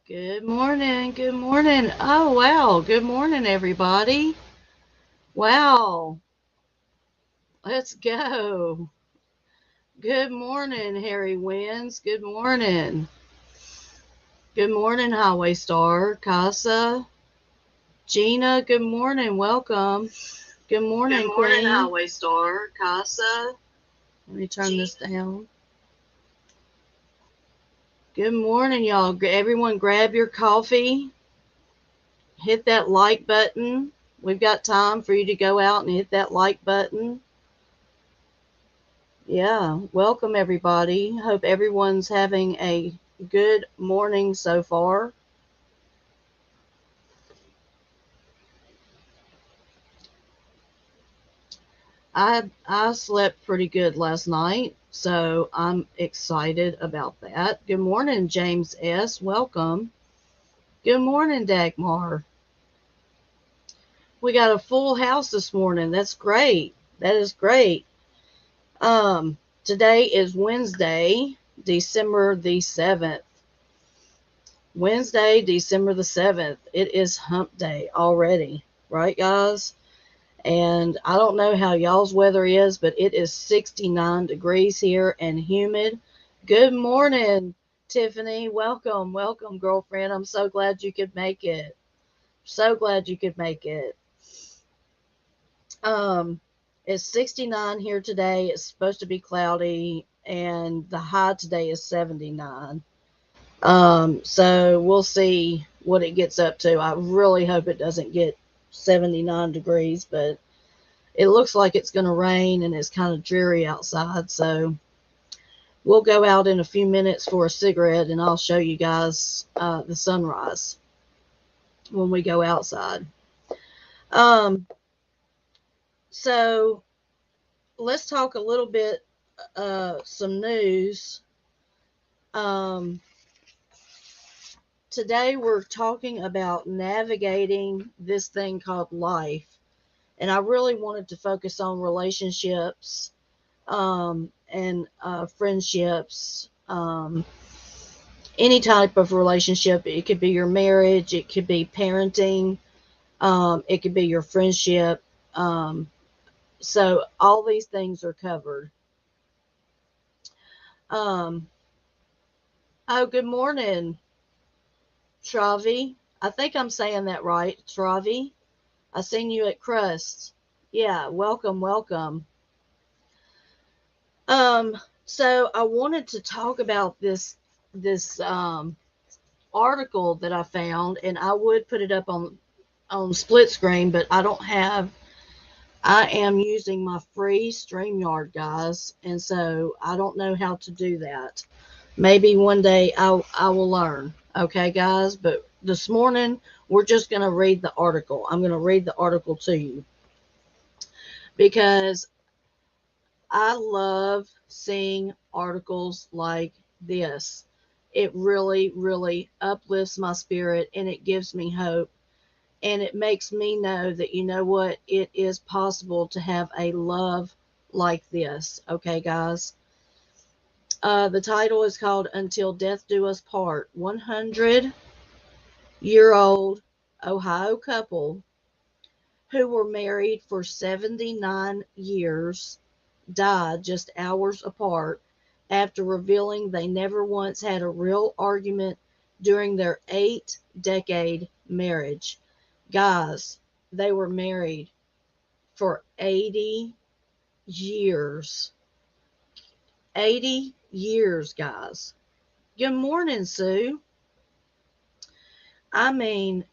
Good morning. Good morning. Oh, wow. Good morning, everybody. Wow. Let's go. Good morning, Harry Wins. Good morning. Good morning, Highway Star. Casa. Gina, good morning. Welcome. Good morning, Good morning, Queen. Highway Star. Casa. Let me turn this down. Good morning, y'all. Everyone, grab your coffee. Hit that like button. We've got time for you to go out and hit that like button. Yeah, welcome everybody. Hope everyone's having a good morning so far. I slept pretty good last night, so I'm excited about that. Good morning, James S. Welcome. Good morning, Dagmar. We got a full house this morning. That's great. That is great. Today is Wednesday, December the 7th. Wednesday, December the 7th. It is hump day already, right, guys? And I don't know how y'all's weather is, but it is 69 degrees here and humid. Good morning, Tiffany. Welcome, welcome, girlfriend. I'm so glad you could make it. So glad you could make it. Um, it's 69 here today. It's supposed to be cloudy, and the high today is 79. So we'll see what it gets up to. I really hope it doesn't get 79 degrees, but it looks like it's going to rain and it's kind of dreary outside. So we'll go out in a few minutes for a cigarette and I'll show you guys the sunrise when we go outside. Um, so let's talk a little bit, some news. Um, Today we're talking about navigating this thing called life. And I really wanted to focus on relationships and friendships, any type of relationship. It could be your marriage, it could be parenting, it could be your friendship. Um, so all these things are covered. Um, oh, good morning, Travi. I think I'm saying that right, Travi. I seen you at Crust. Yeah, welcome, welcome. Um, so I wanted to talk about this article that I found, and I would put it up on split screen, but I don't have. I am using my free StreamYard, guys, and so I don't know how to do that. Maybe one day I will learn. Okay, guys, but this morning we're just gonna read the article. I'm gonna read the article to you because I love seeing articles like this. It really, really uplifts my spirit and it gives me hope. And it makes me know that, you know what, it is possible to have a love like this. Okay, guys. The title is called Until Death Do Us Part. 100-year-old Ohio couple who were married for 79 years died just hours apart after revealing they never once had a real argument during their 8-decade marriage. Guys, they were married for 80 years. 80 years, guys. Good morning, Sue. I mean,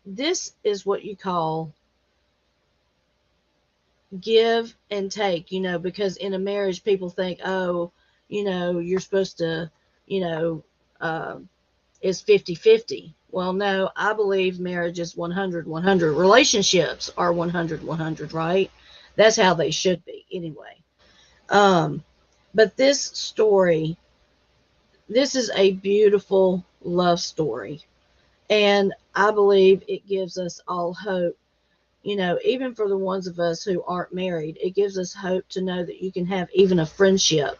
this is what you call give and take, because in a marriage, people think, oh, you're supposed to, you know, uh, is 50-50. Well, no, I believe marriage is 100-100. Relationships are 100-100, right? That's how they should be anyway. Um, but this is a beautiful love story. And I believe it gives us all hope. Even for the ones of us who aren't married, it gives us hope to know that you can have even a friendship.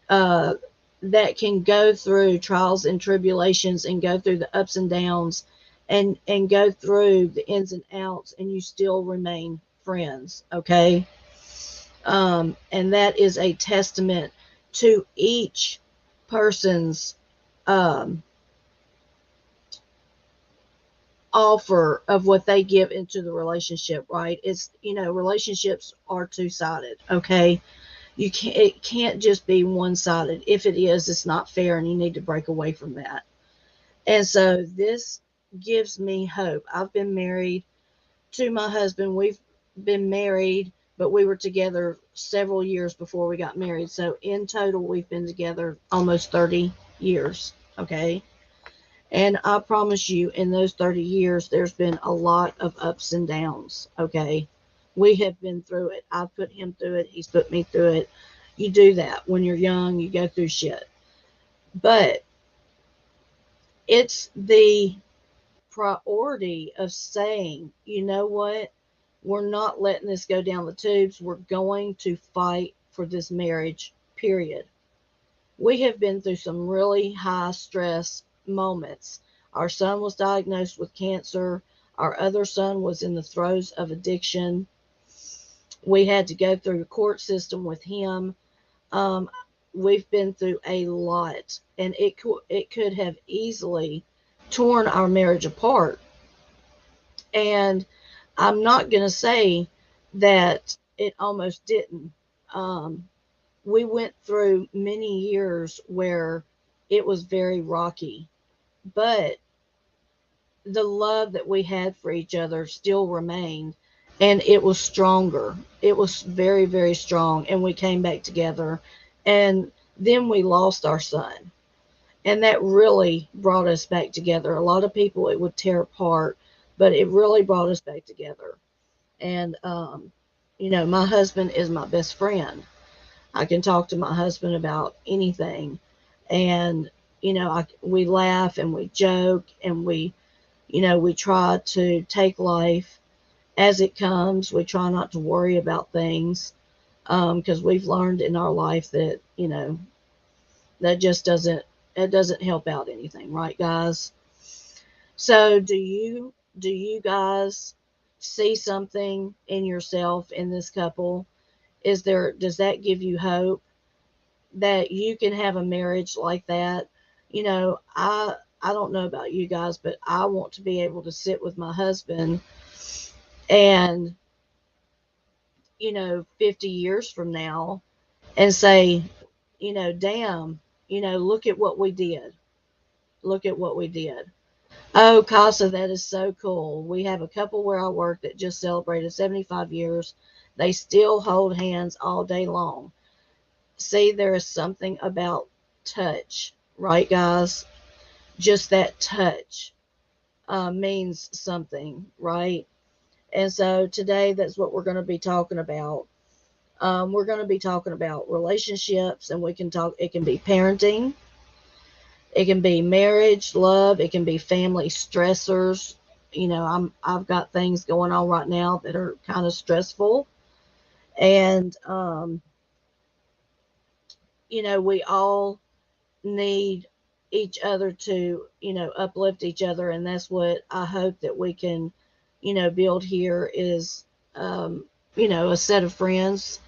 Uh, that can go through trials and tribulations and go through the ups and downs and go through the ins and outs, and you still remain friends, okay? And that is a testament to each person's um, offer of what they give into the relationship, right? It's, relationships are two-sided, okay? It can't just be one-sided. If it is, it's not fair, and you need to break away from that. And so this gives me hope. I've been married to my husband. We've been married, but we were together several years before we got married. So in total, we've been together almost 30 years. Okay. And I promise you, in those 30 years, there's been a lot of ups and downs. Okay. We have been through it. I've put him through it. He's put me through it. You do that when you're young, you go through shit. But it's the priority of saying, you know what? We're not letting this go down the tubes. We're going to fight for this marriage, period. We have been through some really high stress moments. Our son was diagnosed with cancer. Our other son was in the throes of addiction. We had to go through the court system with him. Um, we've been through a lot, and it could have easily torn our marriage apart. And I'm not going to say that it almost didn't. Um, we went through many years where it was very rocky, but the love that we had for each other still remained, and it was stronger. It was very, very strong, and we came back together. And then we lost our son, and that really brought us back together. A lot of people it would tear apart, but it really brought us back together. And my husband is my best friend. I can talk to my husband about anything, and we laugh and we joke, and we try to take life as it comes. We try not to worry about things, because we've learned in our life that that just doesn't help out anything, right, guys? So do you guys see something in yourself in this couple? Does that give you hope that you can have a marriage like that? I don't know about you guys, but I want to be able to sit with my husband and 50 years from now and say, damn, look at what we did. Look at what we did. Oh, Casa, that is so cool. We have a couple where I work that just celebrated 75 years. They still hold hands all day long. See, there is something about touch, right, guys? Just that touch means something, right? And so today, that's what we're going to be talking about. We're going to be talking about relationships, and we can talk. It can be parenting, it can be marriage, love, it can be family stressors. I've got things going on right now that are kind of stressful, and we all need each other to uplift each other, and that's what I hope that we can build here is a set of friends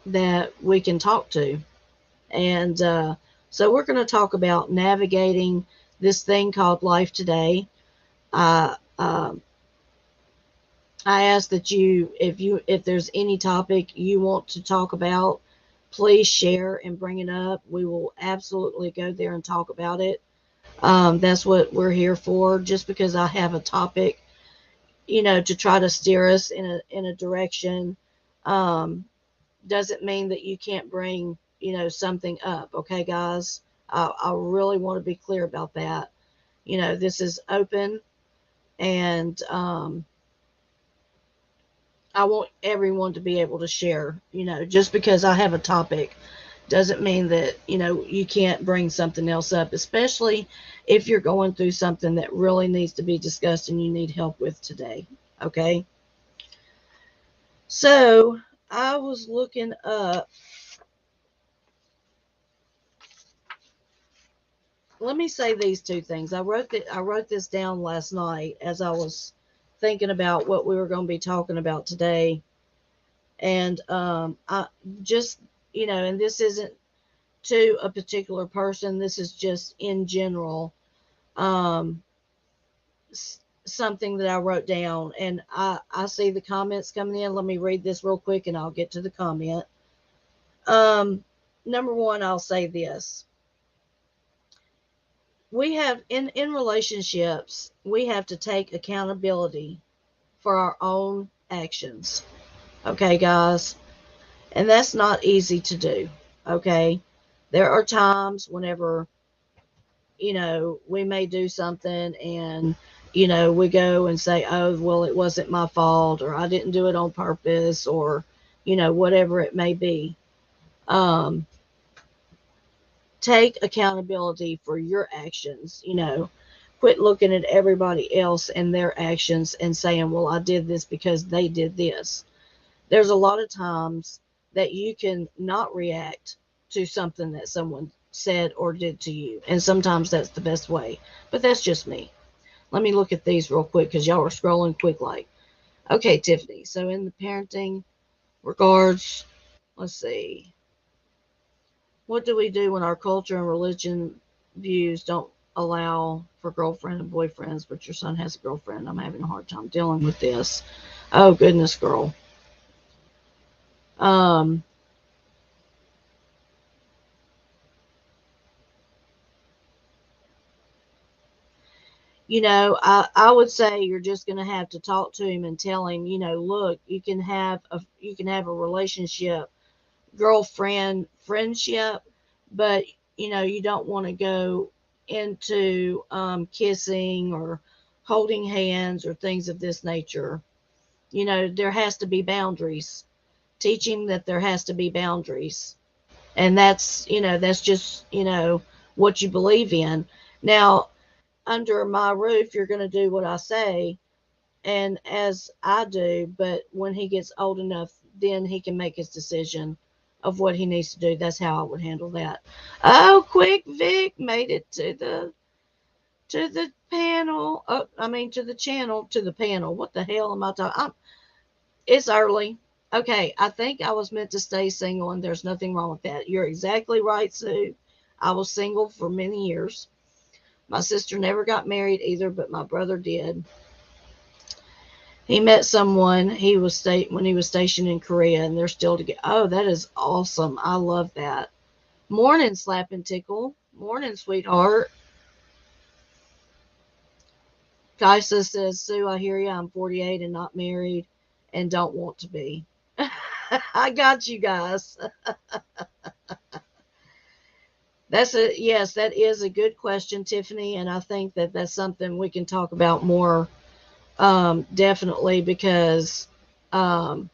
that we can talk to. And so we're going to talk about navigating this thing called life today. I I ask that if there's any topic you want to talk about, please share and bring it up. We will absolutely go there and talk about it. That's what we're here for. Just because I have a topic, to try to steer us in a direction, um, doesn't mean that you can't bring something up. Okay, guys, I really want to be clear about that. This is open, and I want everyone to be able to share. Just because I have a topic doesn't mean that you can't bring something else up, especially if you're going through something that really needs to be discussed and you need help with today. Okay, so I was looking up let me say these two things. I wrote this down last night as I was thinking about what we were going to be talking about today, and I just, and this isn't to a particular person. This is just in general, um, something that I wrote down, and I see the comments coming in. Let me read this real quick, and I'll get to the comment. Um, Number one, I'll say this: we have in relationships, we have to take accountability for our own actions. Okay, guys, and that's not easy to do. Okay, there are times whenever we may do something and we go and say, oh, well, it wasn't my fault, or I didn't do it on purpose, or whatever it may be. um Take accountability for your actions. Quit looking at everybody else and their actions and saying, well, I did this because they did this. There's a lot of times that you can not react to something that someone said or did to you, and sometimes that's the best way, but that's just me. Let me look at these real quick because y'all are scrolling quick like. Okay, Tiffany, so in the parenting regards, let's see, what do we do when our culture and religion views don't allow for girlfriend and boyfriends, but your son has a girlfriend? I'm having a hard time dealing with this. Oh, goodness, girl. Um, I would say you're just going to have to talk to him and tell him, look, you can have a relationship, girlfriend friendship, but you don't want to go into kissing or holding hands or things of this nature. There has to be boundaries. Teach him that there has to be boundaries, and that's just what you believe in. Now, under my roof, you're going to do what I say, and as I do, but when he gets old enough, then he can make his decision of what he needs to do. That's how I would handle that. Oh, quick, Vic made it to the panel. Oh, I mean to the channel, to the panel. What the hell am I talking? It's early. Okay, I think I was meant to stay single, and there's nothing wrong with that. You're exactly right, Sue. I was single for many years. My sister never got married either, but my brother did. He met someone when he was stationed in Korea, and they're still together. Oh, that is awesome! I love that. Morning, Slap and Tickle. Morning, sweetheart. Kaisa says, Sue, I hear you. I'm 48 and not married, and don't want to be. I got you guys. Yes, that is a good question, Tiffany, and I think that that's something we can talk about more, definitely, because um,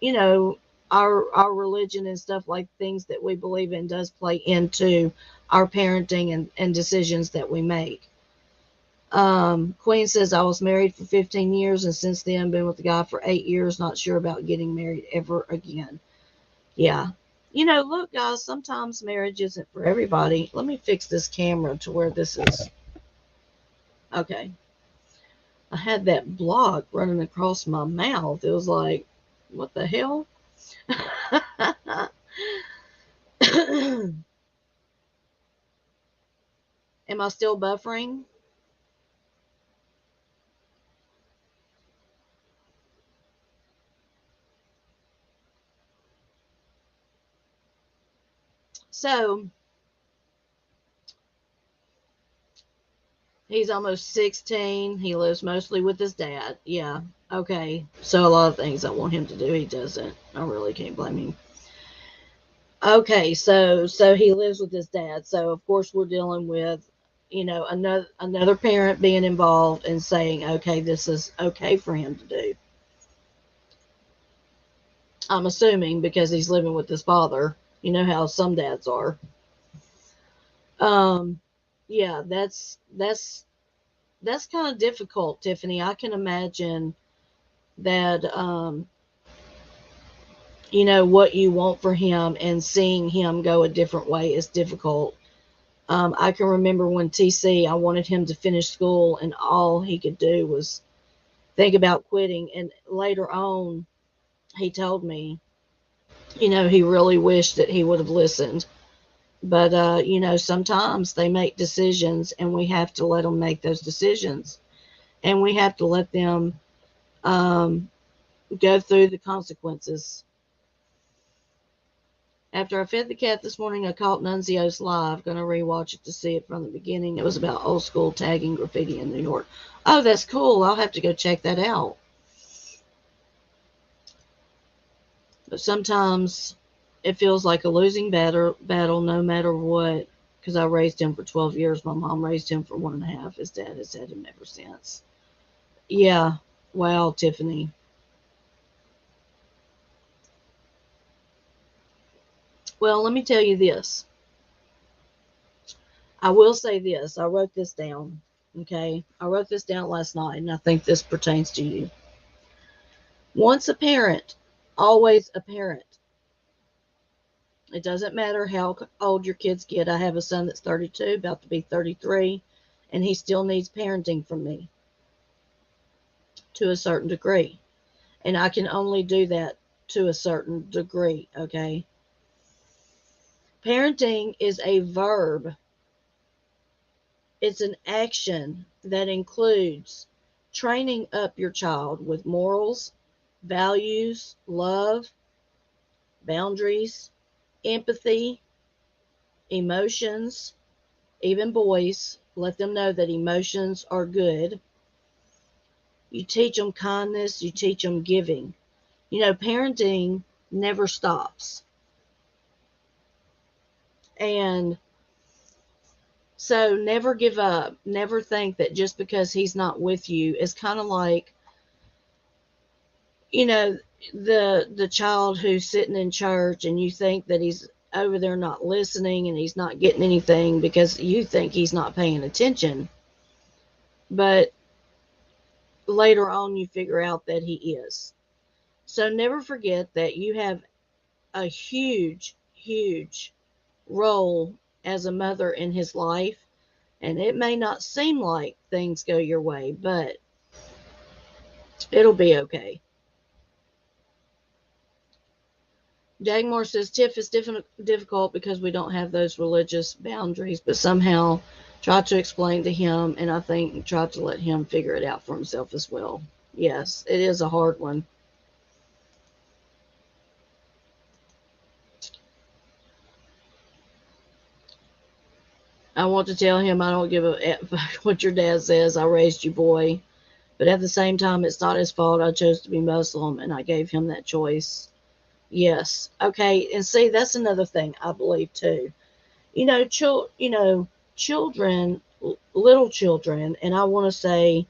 you know our religion and stuff, like things that we believe in, does play into our parenting and decisions that we make. Queen says, I was married for 15 years and since then been with the guy for 8 years, not sure about getting married ever again. Yeah. Look, guys, sometimes marriage isn't for everybody. Let me fix this camera to where this is. Okay. I had that block running across my mouth. It was like, what the hell? Am I still buffering? So, he's almost 16. He lives mostly with his dad. Yeah. Okay. So, a lot of things I want him to do, he doesn't. I really can't blame him. Okay, so he lives with his dad. So of course we're dealing with, another parent being involved and saying, okay, this is okay for him to do. I'm assuming because he's living with his father. You know how some dads are. Um, yeah, that's kind of difficult, Tiffany. I can imagine that. What you want for him and seeing him go a different way is difficult. I can remember when TC, I wanted him to finish school, and all he could do was think about quitting. And later on, he told me, he really wished that he would have listened. But, sometimes they make decisions, and we have to let them make those decisions. And we have to let them um, go through the consequences. After I fed the cat this morning, I caught Nunzio's live. Going to rewatch it to see it from the beginning. It was about old school tagging graffiti in New York. Oh, that's cool. I'll have to go check that out. But sometimes it feels like a losing battle no matter what. Because I raised him for 12 years. My mom raised him for 1.5. His dad has had him ever since. Yeah. Wow, Tiffany. Well, let me tell you this. I will say this. I wrote this down. Okay. I wrote this down last night, and I think this pertains to you. Once a parent, always a parent. It doesn't matter how old your kids get. I have a son that's 32, about to be 33, and he still needs parenting from me to a certain degree. And I can only do that to a certain degree, okay? Parenting is a verb, it's an action that includes training up your child with morals, values, love, boundaries, empathy, emotions, even boys. Let them know that emotions are good. You teach them kindness, you teach them giving. Parenting never stops. And so never give up. Never think that just because he's not with you, it's kind of like, you know, the child who's sitting in church and you think that he's over there not listening and he's not getting anything because you think he's not paying attention. But later on you figure out that he is. So never forget that you have a huge, huge role as a mother in his life. And it may not seem like things go your way, but it'll be okay. Dagmar says Tiff is difficult because we don't have those religious boundaries, but somehow try to explain to him, and I think try to let him figure it out for himself as well. Yes, it is a hard one. I want to tell him I don't give a fuck what your dad says. I raised you, boy. But at the same time, it's not his fault. I chose to be Muslim, and I gave him that choice. Yes. Okay. And see, that's another thing I believe too. Children, little children, and I want to say,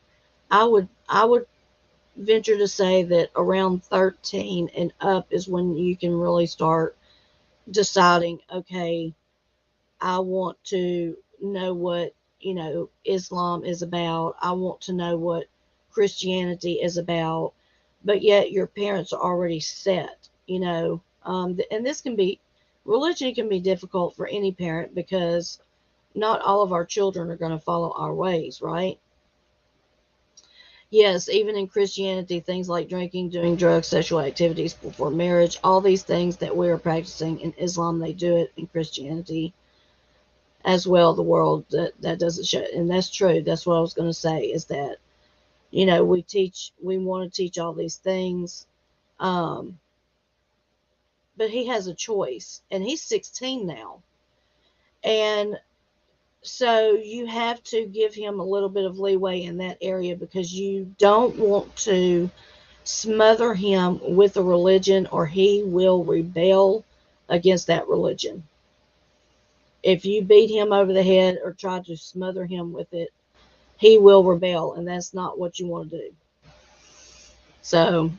I would venture to say that around 13 and up is when you can really start deciding, okay, I want to know what, Islam is about. I want to know what Christianity is about. But yet your parents are already set. And this can be, religion can be difficult for any parent because not all of our children are going to follow our ways, right? Yes, even in Christianity, things like drinking, doing drugs, sexual activities before marriage, all these things that we are practicing in Islam, they do it in Christianity as well. The world that doesn't show, and that's true. That's what I was going to say is that we want to teach all these things, um, but he has a choice, and he's 16 now, and so you have to give him a little bit of leeway in that area because you don't want to smother him with a religion or he will rebel against that religion. If you beat him over the head or try to smother him with it, he will rebel, and that's not what you want to do. So,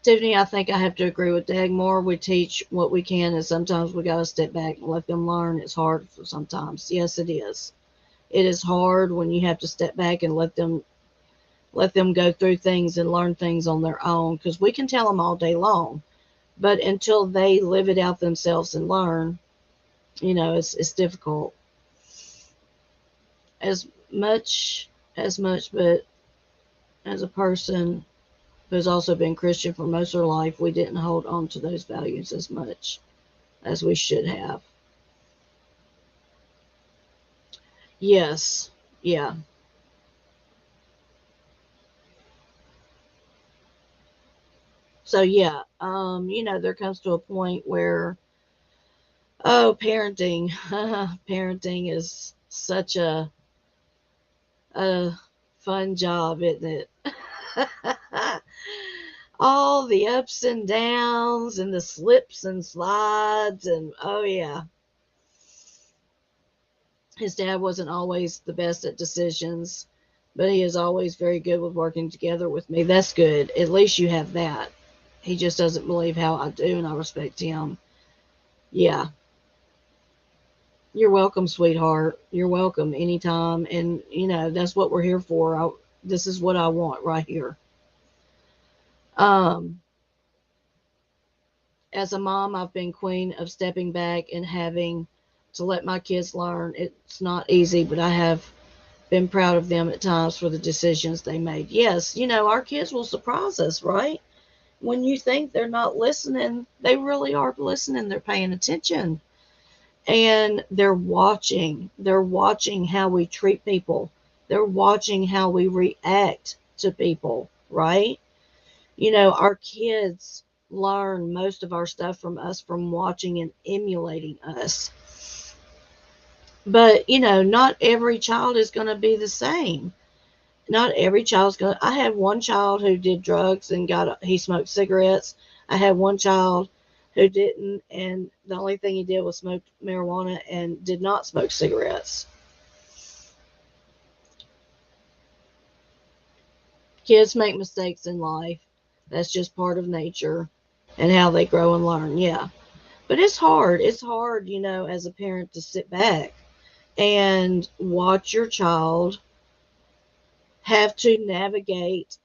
Tiffany, I think I have to agree with Dagmar. We teach what we can, and sometimes we got to step back and let them learn. It's hard for sometimes. Yes, it is. It is hard when you have to step back and let them go through things and learn things on their own because we can tell them all day long, but until they live it out themselves and learn, It's difficult as much, but as a person who's also been Christian for most of her life, we didn't hold on to those values as much as we should have. Yes. Yeah. So yeah, there comes to a point where, oh, parenting, parenting is such a fun job, isn't it? All the ups and downs and the slips and slides, and oh yeah, his dad wasn't always the best at decisions, but he is always very good with working together with me. That's good. At least you have that. He just doesn't believe how I do, and I respect him. Yeah. You're welcome, sweetheart. You're welcome anytime. And, that's what we're here for. This is what I want right here. Um, as a mom, I've been queen of stepping back and having to let my kids learn. It's not easy, but I have been proud of them at times for the decisions they made. Yes, our kids will surprise us, right? When you think they're not listening, they really are listening. They're paying attention, and they're watching. They're watching how we treat people. They're watching how we react to people, right? Our kids learn most of our stuff from us from watching and emulating us. But, not every child is going to be the same. Not every child's going to. I had one child who did drugs and he smoked cigarettes. I had one child who didn't, and the only thing he did was smoke marijuana and did not smoke cigarettes. Kids make mistakes in life. That's just part of nature and how they grow and learn. Yeah. But it's hard. It's hard, as a parent to sit back and watch your child have to navigate.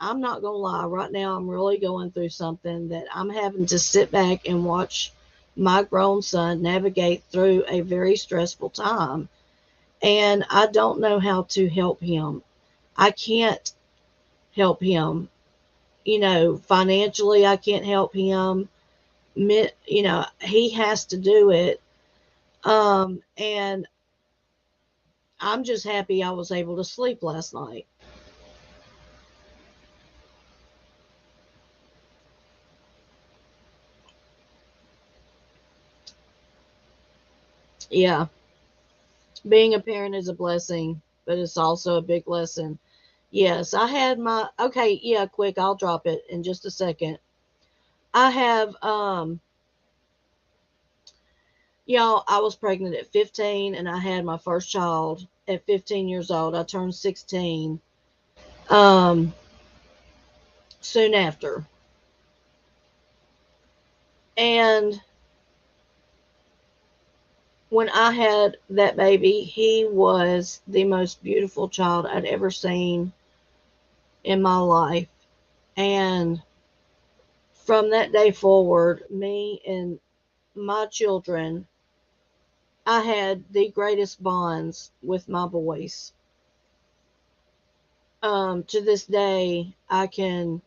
I'm not going to lie. Right now, I'm really going through something that I'm having to sit back and watch my grown son navigate through a very stressful time. And I don't know how to help him. I can't help him. Financially, I can't help him. He has to do it. And I'm just happy I was able to sleep last night. Yeah, being a parent is a blessing, but it's also a big lesson. Yes, I had okay, yeah, quick, I'll drop it in just a second. I have, y'all, I was pregnant at 15 and I had my first child at 15 years old. I turned 16 um, soon after. And when I had that baby, he was the most beautiful child I'd ever seen in my life. And from that day forward, me and my children, I had the greatest bonds with my boys. To this day, I can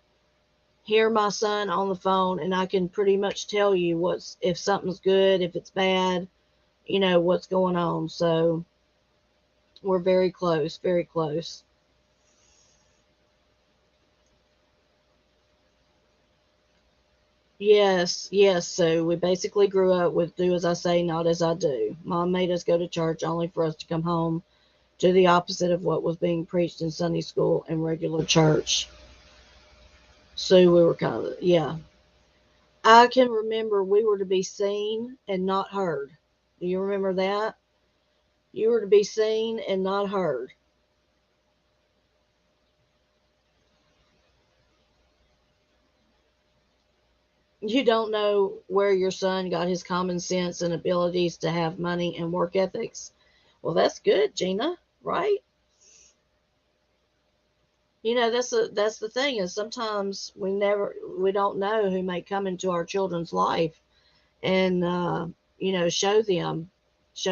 hear my son on the phone and I can pretty much tell you if something's good, if it's bad, what's going on. So we're very close, very close. Yes, yes. So we basically grew up with do as I say, not as I do. Mom made us go to church only for us to come home to the opposite of what was being preached in Sunday school and regular church. So we were kind of, yeah. I can remember we were to be seen and not heard. Do you remember that? You were to be seen and not heard. You don't know where your son got his common sense and abilities to have money and work ethics. Well, that's good, Gina, right? That's the thing is sometimes we don't know who may come into our children's life, and show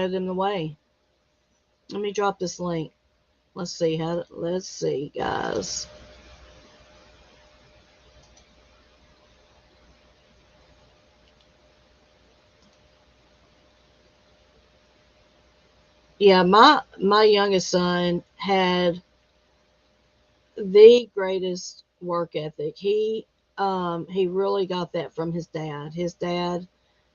them the way. Let me drop this link. Let's see, guys. Yeah, my youngest son had the greatest work ethic. He really got that from his dad. His dad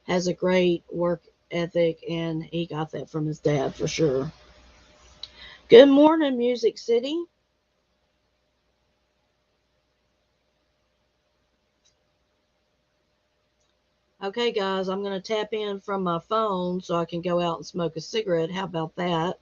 has a great work ethic, and he got that from his dad for sure. Good morning, Music City. Okay, guys, I'm going to tap in from my phone so I can go out and smoke a cigarette. How about that?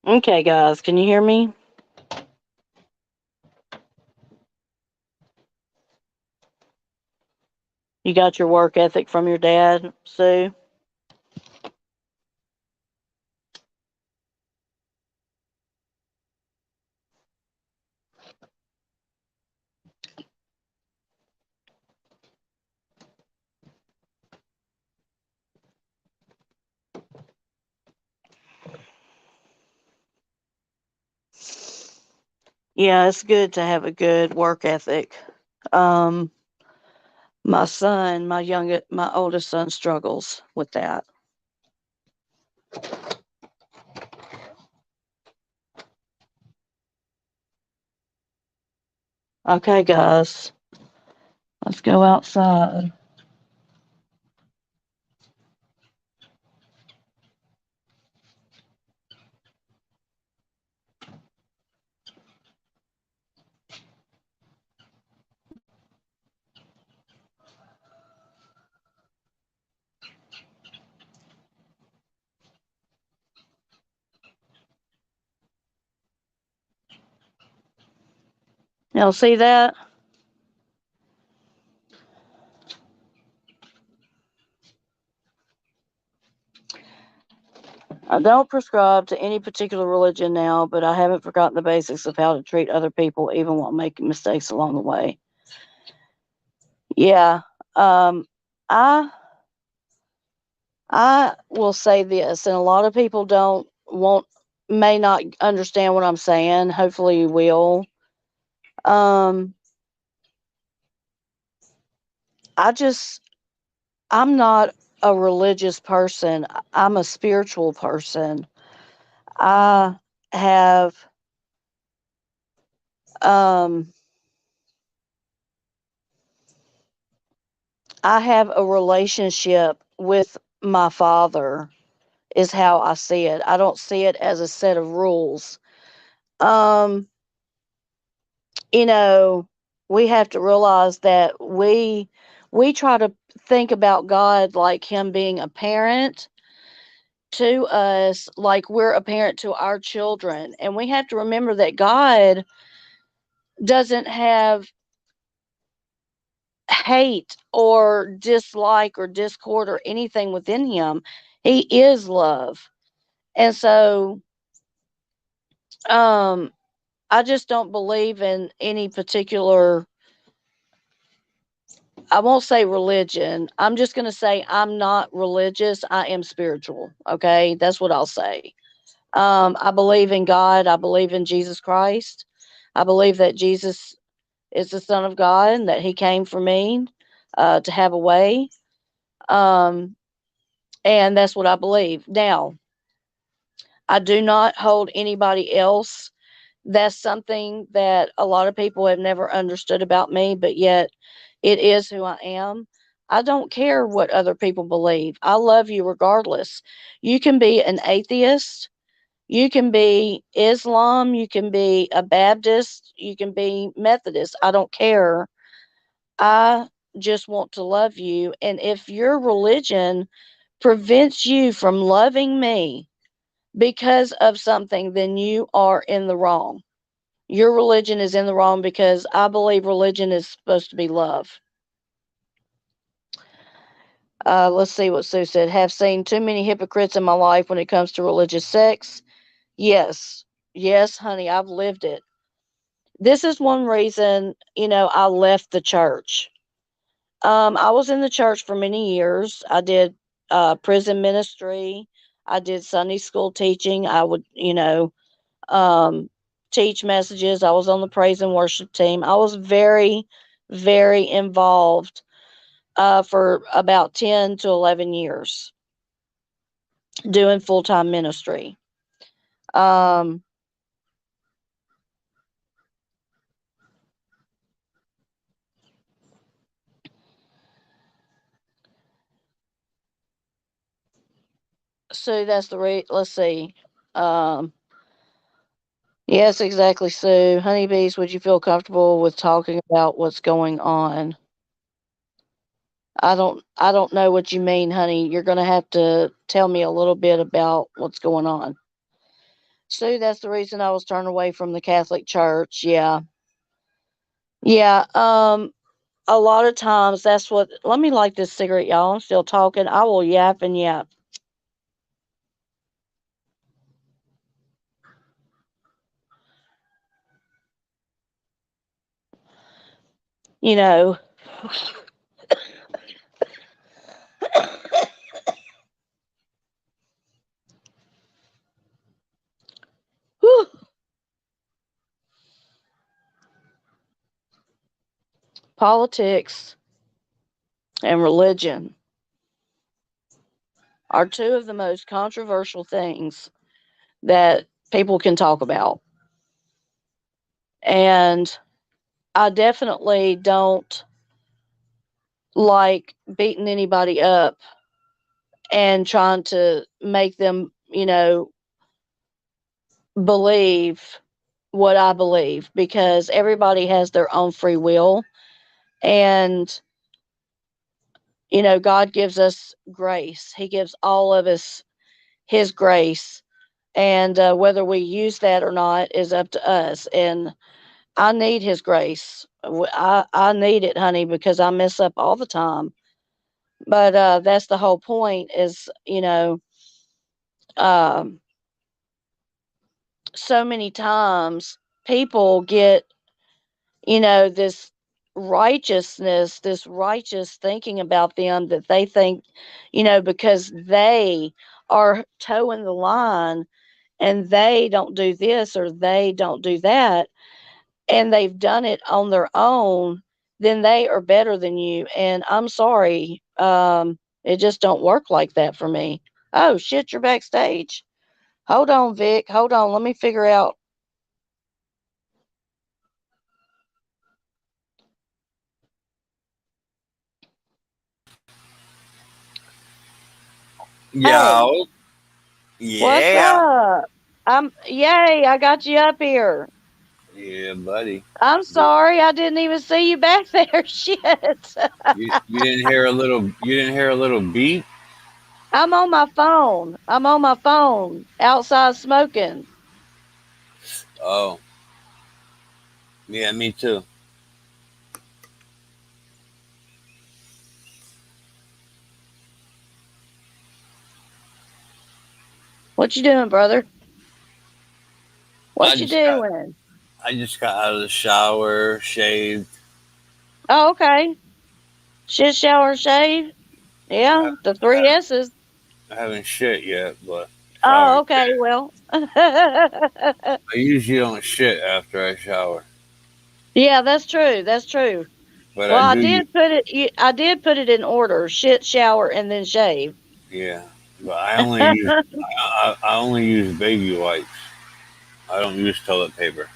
Okay, guys, can you hear me? You got your work ethic from your dad, Sue? Yeah, it's good to have a good work ethic. Um, my oldest son struggles with that. Okay, guys, let's go outside. Y'all see that? I don't prescribe to any particular religion now, but I haven't forgotten the basics of how to treat other people, even while making mistakes along the way. Yeah. Um, I I will say this, and a lot of people don't won't may not understand what I'm saying. Hopefully, you will. Um, I just I'm not a religious person. I'm a spiritual person. I have um I have a relationship with my father is how I see it. I don't see it as a set of rules. Um, you know, we have to realize that we try to think about God like him being a parent to us, like we're a parent to our children. And we have to remember that God doesn't have hate or dislike or discord or anything within him. He is love. And so um I just don't believe in any particular, I won't say religion. I'm just going to say I'm not religious. I am spiritual. Okay. That's what I'll say. I believe in God. I believe in Jesus Christ. I believe that Jesus is the Son of God and that he came for me to have a way. Um, and that's what I believe. Now, I do not hold anybody else. That's something that a lot of people have never understood about me, but yet it is who I am. I don't care what other people believe. I love you regardless. You can be an atheist, you can be Islam, you can be a Baptist, you can be Methodist. I don't care. I just want to love you. And if your religion prevents you from loving me because of something, then you are in the wrong. Your religion is in the wrong because I believe religion is supposed to be love. Let's see what Sue said. Have seen too many hypocrites in my life when it comes to religious sex. Yes. Yes, honey, I've lived it. This is one reason, I left the church. I was in the church for many years. I did prison ministry. I did Sunday school teaching. I would, um, teach messages. I was on the praise and worship team. I was very, very involved for about 10 to 11 years doing full time ministry. Um, so that's let's see. Um, yes, exactly, Sue. Honeybees, would you feel comfortable with talking about what's going on? I don't know what you mean, honey. You're gonna have to tell me a little bit about what's going on. Sue, that's the reason I was turned away from the Catholic Church. Yeah. Yeah. A lot of times that's what let me light this cigarette, y'all. I'm still talking. I will yap and yap. You know. Whew, politics and religion are two of the most controversial things that people can talk about. And I definitely don't like beating anybody up and trying to make them, believe what I believe because everybody has their own free will. And, God gives us grace, He gives all of us His grace. And whether we use that or not is up to us. And I need His grace. I need it, honey, because I mess up all the time. But that's the whole point is, um, so many times people get, this righteousness, this righteous thinking about them that they think, because they are toeing the line and they don't do this or they don't do that and they've done it on their own, then they are better than you. And I'm sorry, it just don't work like that for me. Oh shit, you're backstage. Hold on, Vic. Hold on. Let me figure out. Hey, Yo, what's yeah, up? Yay, I got you up here. yeah, buddy. I'm You, sorry, I didn't even see you back there. Shit. you didn't hear a little. You didn't hear a little beep. I'm on my phone. I'm on my phone outside smoking. Oh, yeah, me too. What you doing, brother? I What you just got. doing? I just got out of the shower, shaved. Oh, okay. Shit, shower, shave. I Yeah, haven't, the I three haven't, S's. I haven't shit yet, but shower. Oh, okay. Well, I usually don't shit after I shower, yeah, that's true. That's true. but Well, I I do. did put it. I did put it in order: shit, shower, and then shave. Yeah, but I only use. I only use baby wipes. I don't use toilet paper.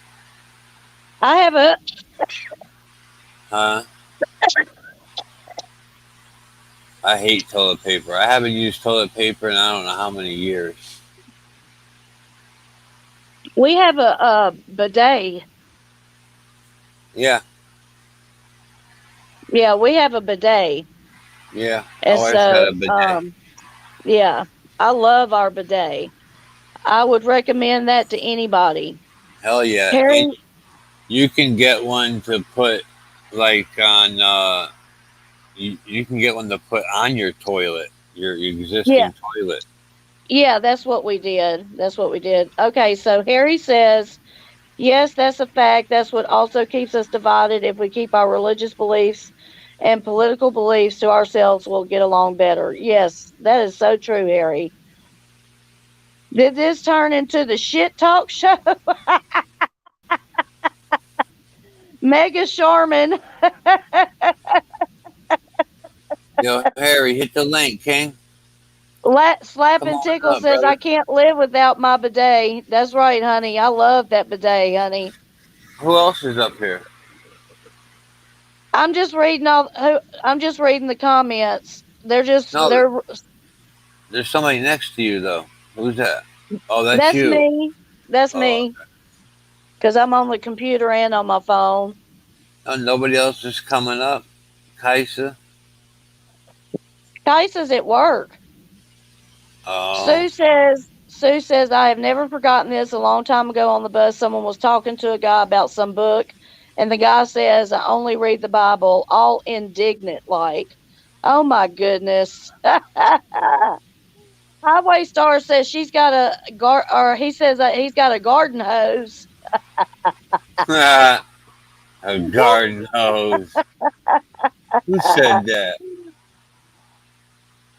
I have a. Huh? I hate toilet paper. I haven't used toilet paper in I don't know how many years. We have a bidet. Yeah, Yeah, we have a bidet, yeah. My and wife's got so a bidet. Yeah, I love our bidet. I would recommend that to anybody. Hell yeah. Harry, And you can get one to put like on you can get one to put on your toilet, your yeah, existing toilet. yeah, that's what we did. That's what we did. Okay, so Harry says, yes, that's a fact. That's what also keeps us divided. If we keep our religious beliefs and political beliefs to ourselves, we'll get along better. Yes, that is so true, Harry. Did this turn into the shit talk show? Mega Sharman. Yo, Harry, hit the link, King. Slap Come and on Tickle up, says, brother. I can't live without my bidet. That's right, honey. I love that bidet, honey. Who else is up here? I'm just reading the comments. No, They're there's somebody next to you though. Who's that? Oh, that's that's you. me. That's Oh, me. Because I'm on the computer and on my phone. no, nobody else is coming up. Kaisa. Kaisa's at work. Oh, Sue says, I have never forgotten this. A long time ago on the bus, someone was talking to a guy about some book, and the guy says, I only read the Bible, all indignant like. Oh my goodness. Highway Star says she's got or he says that he's got a garden hose. a garden hose. Who said that?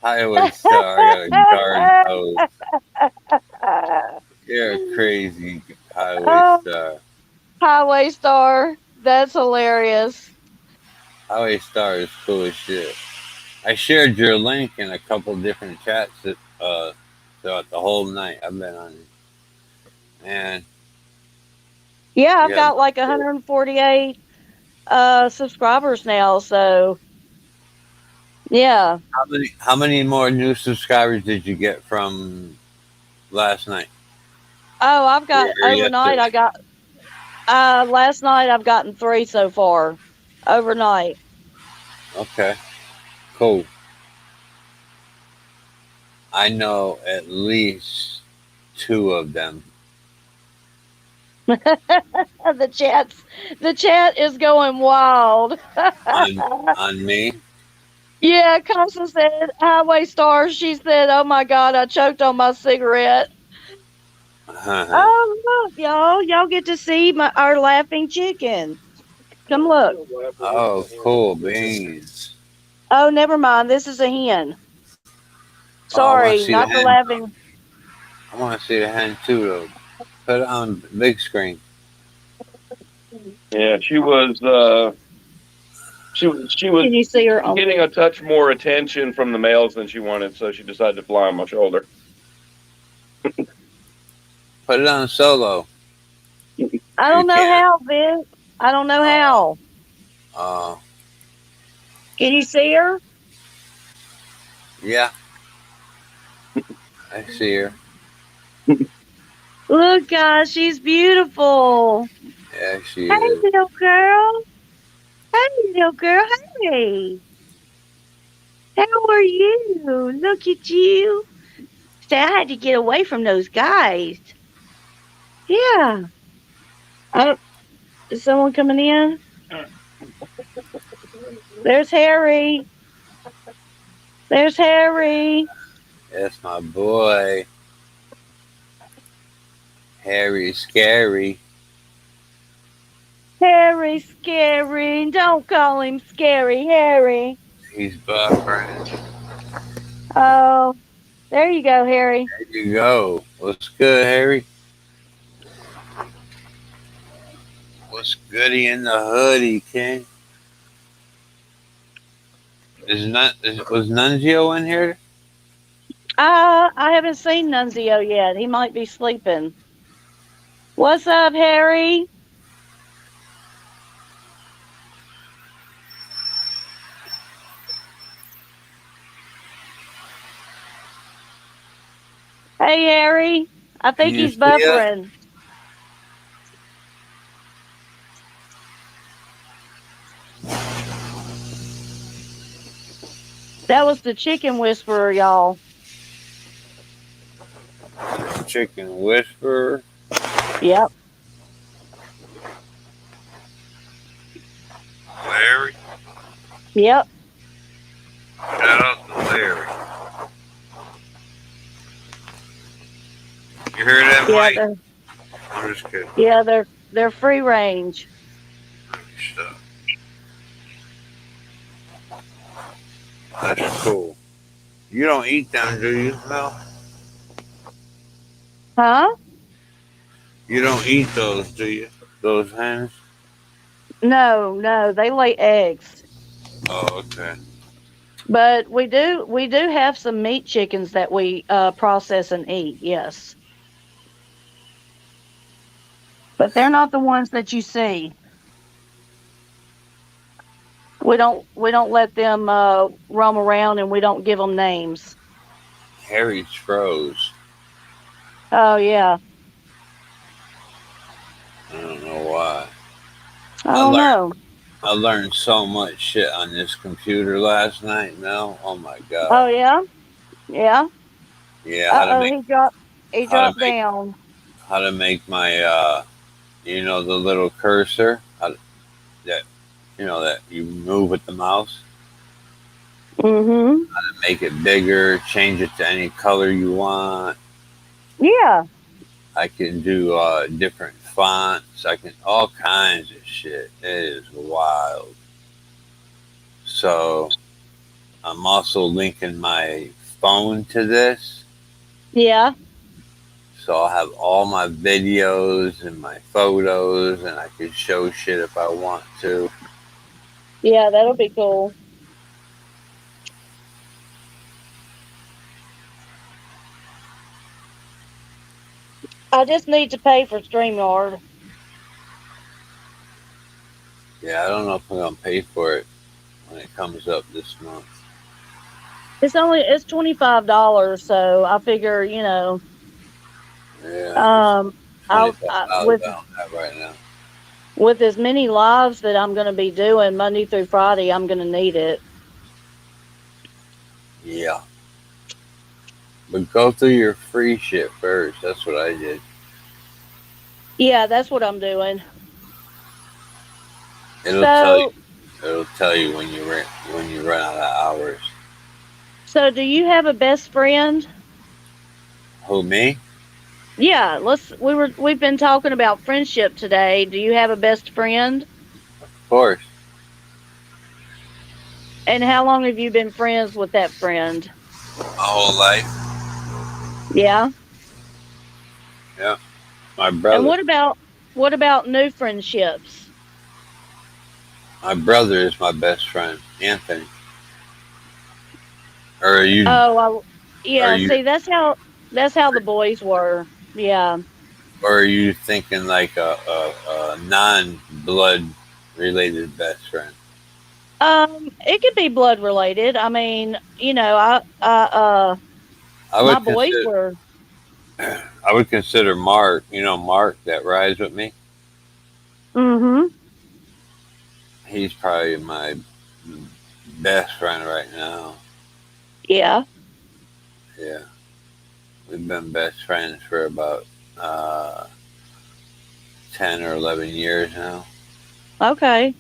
Highway Star. I got a garden hose. You're crazy, Highway Oh, Star. Highway Star, that's hilarious. Highway Star is cool as shit. I shared your link in a couple different chats throughout the whole night. I've been on it. Man, Yeah, you I've have got like 148 subscribers now, so yeah. how many more new subscribers did you get from last night Oh, I've got or overnight. yesterday? I got last night. I've gotten 3 so far overnight. Okay, cool. I know at least two of them. The chat is going wild. On me. Yeah, Casa said Highway Star. She said, "Oh my God, I choked on my cigarette." Oh look, y'all get to see our laughing chicken. Come look. Oh, cool beans. Oh, never mind. This is a hen. Oh, I want to Sorry, see the not the hen. laughing. I want to see the hen too, though. Put it on big screen. Yeah, she was Can you see her on? getting a touch more attention from the males than she wanted, so she decided to fly on my shoulder. Put it on solo. I You don't know can't. how, Vic. I don't know Uh, how. uh, Can you see her? yeah, I see her. Look, guys, she's beautiful. Yeah, she Hey, is. little girl. Hey, little girl. Hey. How are you? Look at you. Say, I had to get away from those guys. Yeah. Oh, is someone coming in? There's Harry. There's Harry. That's my boy. Harry Scary. Harry Scary. Don't call him Scary Harry. He's buffering. Oh, there you go, Harry. There you go. What's good, Harry? What's goody in the hoodie, King? Was Nunzio in here? I haven't seen Nunzio yet. He might be sleeping. What's up, Harry? Hey, Harry. I Can think you he's see us? buffering. That was the chicken whisperer, y'all. chicken whisperer. Yep. Larry. Yep. Shout out to Larry. You hear that, Yeah. Mike? I'm just kidding. Yeah. They're free range. Stuff. That's cool. You don't eat them, do you, Mel? Huh? You don't eat those, do you? Those hens? No, they lay eggs. Oh, okay. But we do have some meat chickens that we process and eat, yes. But they're not the ones that you see. We don't let them roam around, and we don't give them names. Harry's froze. Oh yeah. I don't know why. I I don't learned know. I learned so much shit on this computer last night, Mel. Oh my Oh god. yeah. Yeah. Yeah, Uh-oh, he how to dropped make down. how to make my the little cursor that that you move with the mouse. Mhm. Make it bigger, change it to any color you want. Yeah. I can do different fonts. I can all kinds of shit. It is wild. So I'm also linking my phone to this. Yeah. So I'll have all my videos and my photos, and I can show shit if I want to. Yeah, that'll be cool. I just need to pay for StreamYard. Yeah, I don't know if I'm gonna pay for it when it comes up this month. It's $25, so I figure, Yeah, it's um, twenty I'll five dollars with on that right now. as many lives that I'm going to be doing Monday through Friday, I'm going to need it. Yeah, but go through your free shit first. That's what I did. Yeah, that's what I'm doing. It'll tell you. So, It'll tell you when you run out of hours. do you have a best friend? Who, me? Yeah, we've been talking about friendship today. Do you have a best friend? Of course. And how long have you been friends with that friend? My whole life. Yeah. Yeah. My And brother. what about new friendships? My brother is my best friend, Anthony. Or are you? Oh, Are yeah, you? see, that's how the boys were. Yeah. Or are you thinking like a non-blood related best friend? It could be blood related. I mean, I my would boys consider. were. I would consider Mark. You know Mark that rides with me. Mhm. He's probably my best friend right now. Yeah. Yeah. We've been best friends for about uh, 10 or 11 years now. Okay.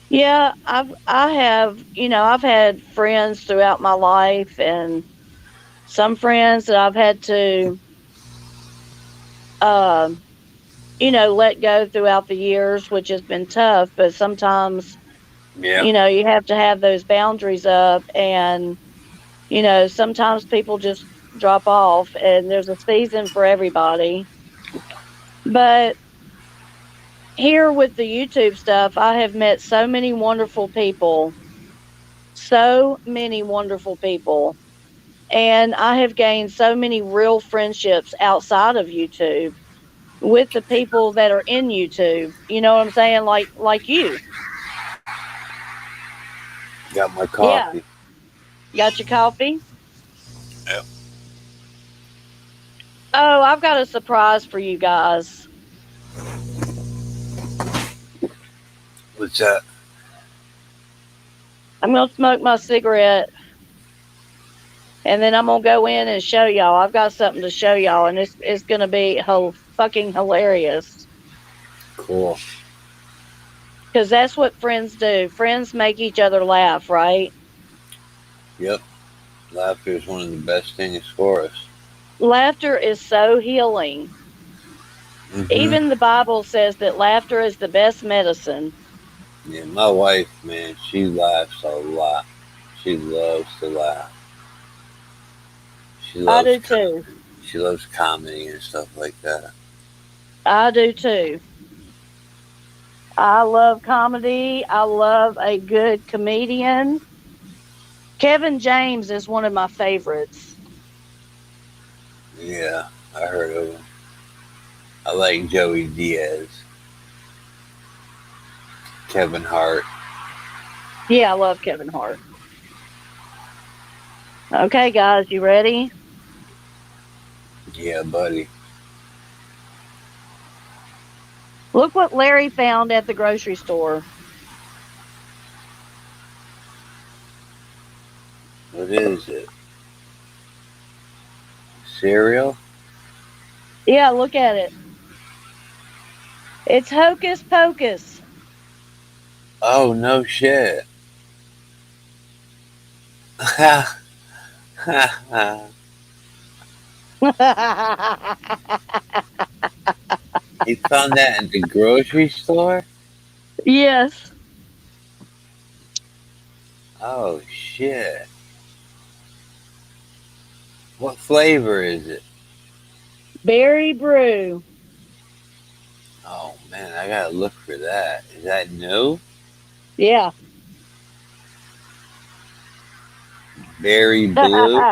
Yeah, I've had friends throughout my life, and some friends that I've had to um let go throughout the years, which has been tough, but sometimes, Yeah. you have to have those boundaries up, and sometimes people just drop off, and there's a season for everybody. But here with the YouTube stuff, I have met so many wonderful people, so many wonderful people. And I have gained so many real friendships outside of YouTube with the people that are in YouTube. You know what I'm saying? Like you. Got my Yeah. coffee. Got your coffee? Yep. Oh, I've got a surprise for you guys. What's that? I'm going to smoke my cigarette and then I'm gonna go in and show y'all. I've got something to show y'all, and it's gonna be fucking hilarious. Cool. Because that's what friends do. Friends make each other laugh, right? Yep. Laughter is one of the best things for us. Laughter is so healing. Mm-hmm. Even the Bible says that laughter is the best medicine. Yeah, my wife, man, she laughs a lot. She loves to laugh. She I loves do too. she loves comedy and stuff like that. I do too. I love comedy. I love a good comedian. Kevin James is one of my favorites. Yeah, I heard of him. I like Joey Diaz, Kevin Hart. Yeah, I love Kevin Hart. Okay, guys, you ready? Yeah, buddy. Look what Larry found at the grocery store. What is it? Cereal? Yeah, look at it. It's Hocus Pocus. Oh, no shit. He found that in the grocery store? Yes. Oh, shit. What flavor is it? Berry Brew. Oh, man, I gotta look for that. Is that new? Yeah. Berry blue?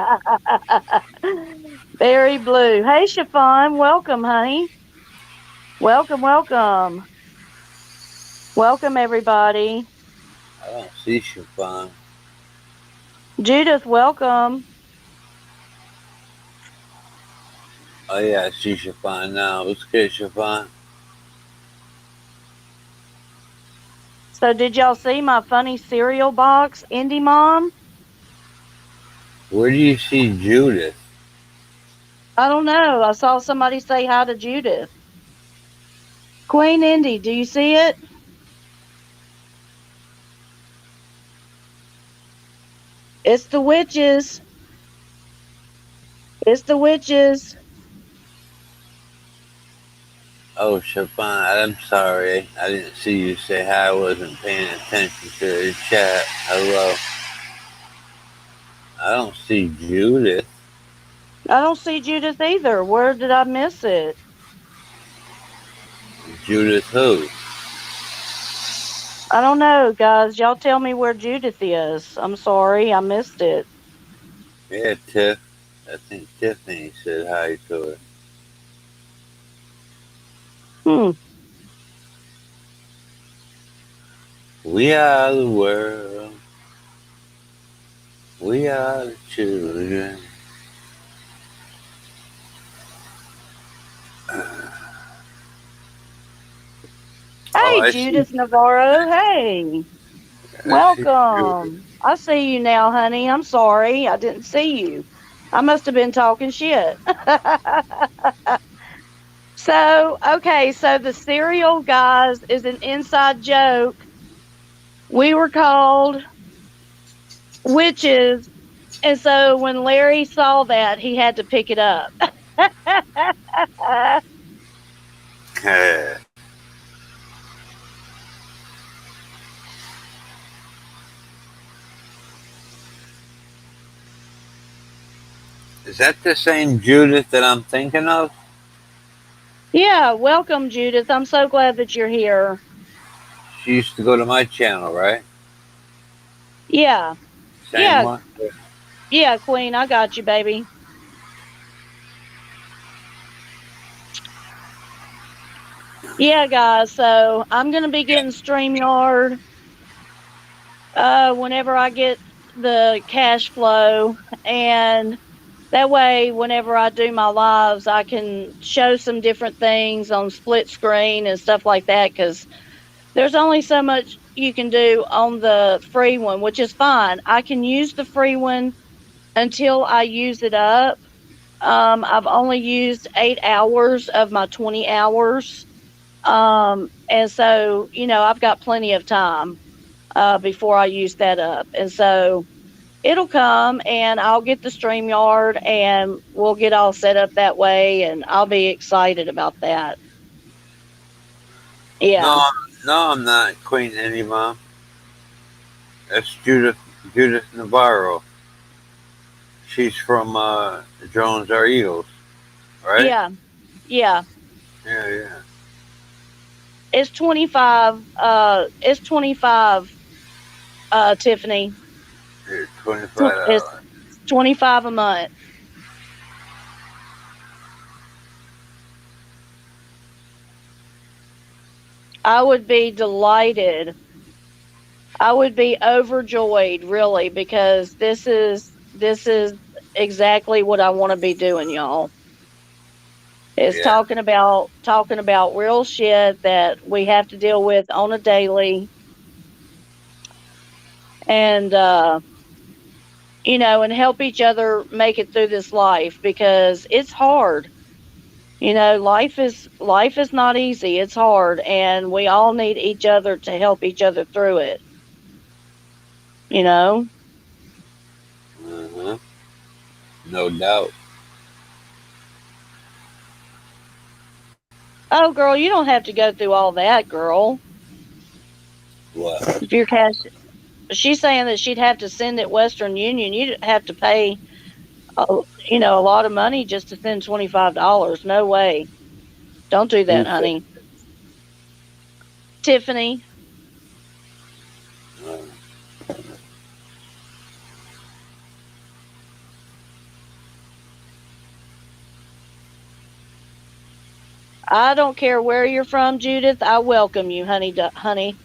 Berry Blue. Hey, Chiffon. Welcome, honey. Welcome, welcome. Welcome, everybody. I don't see chiffon. Judith, welcome. Oh, yeah, I see chiffon now. Let's get chiffon. So, did y'all see my funny cereal box, Indie Mom? Where do you see Judith? I don't know. I saw somebody say hi to Judith. Queen Indy, do you see it? It's the witches. It's the witches. Oh, chiffon, I'm sorry. I didn't see you say hi. I wasn't paying attention to the chat. Hello. I don't see Judith. I don't see Judith either. Where did I miss it? Judith who? I don't know, guys. Y'all tell me where Judith is. I'm sorry, I missed it. Yeah, Tiff. I think Tiffany said hi to her. Hmm. We are the world. We are the children. Oh, Hey, I see. Judith Navarro. Hey, I see Judith. welcome. I see you now, honey. I'm sorry. I didn't see you. I must have been talking shit. Okay, so the cereal, guys, is an inside joke. We were called witches, and so when Larry saw that, he had to pick it up. Is that the same Judith that I'm thinking of? Yeah, welcome, Judith. I'm so glad that you're here. She used to go to my channel, right? Yeah, Same yeah, one? yeah, Queen. I got you, baby. Yeah, guys. So I'm gonna be getting StreamYard whenever I get the cash flow, and that way, whenever I do my lives, I can show some different things on split screen and stuff like that. Because there's only so much you can do on the free one, which is fine. I can use the free one until I use it up. I've only used 8 hours of my 20 hours. And so, I've got plenty of time before I use that up. And so it'll come and I'll get the StreamYard and we'll get all set up that way. And I'll be excited about that. Yeah. No, I'm not Queen Annie Mom. That's Judith Navarro. She's from Jones Are Eagles, right? Yeah. Yeah. Yeah. It's 25. It's 25, Tiffany. It's $25. It's 25 a month. I would be delighted. I would be overjoyed, really, because this is exactly what I want to be doing, y'all. Is Yeah. talking about real shit that we have to deal with on a daily, and and help each other make it through this life because it's hard. Life is not easy. It's hard, and we all need each other to help each other through it. You know. Uh-huh. No doubt. Oh, girl, you don't have to go through all that, girl. What? If your cash, she's saying that she'd have to send it Western Union. You'd have to pay, a lot of money just to send $25. No way. Don't do Who that, said? honey. Tiffany. Uh, I don't care where you're from, Judith. I welcome you, honey. Honey,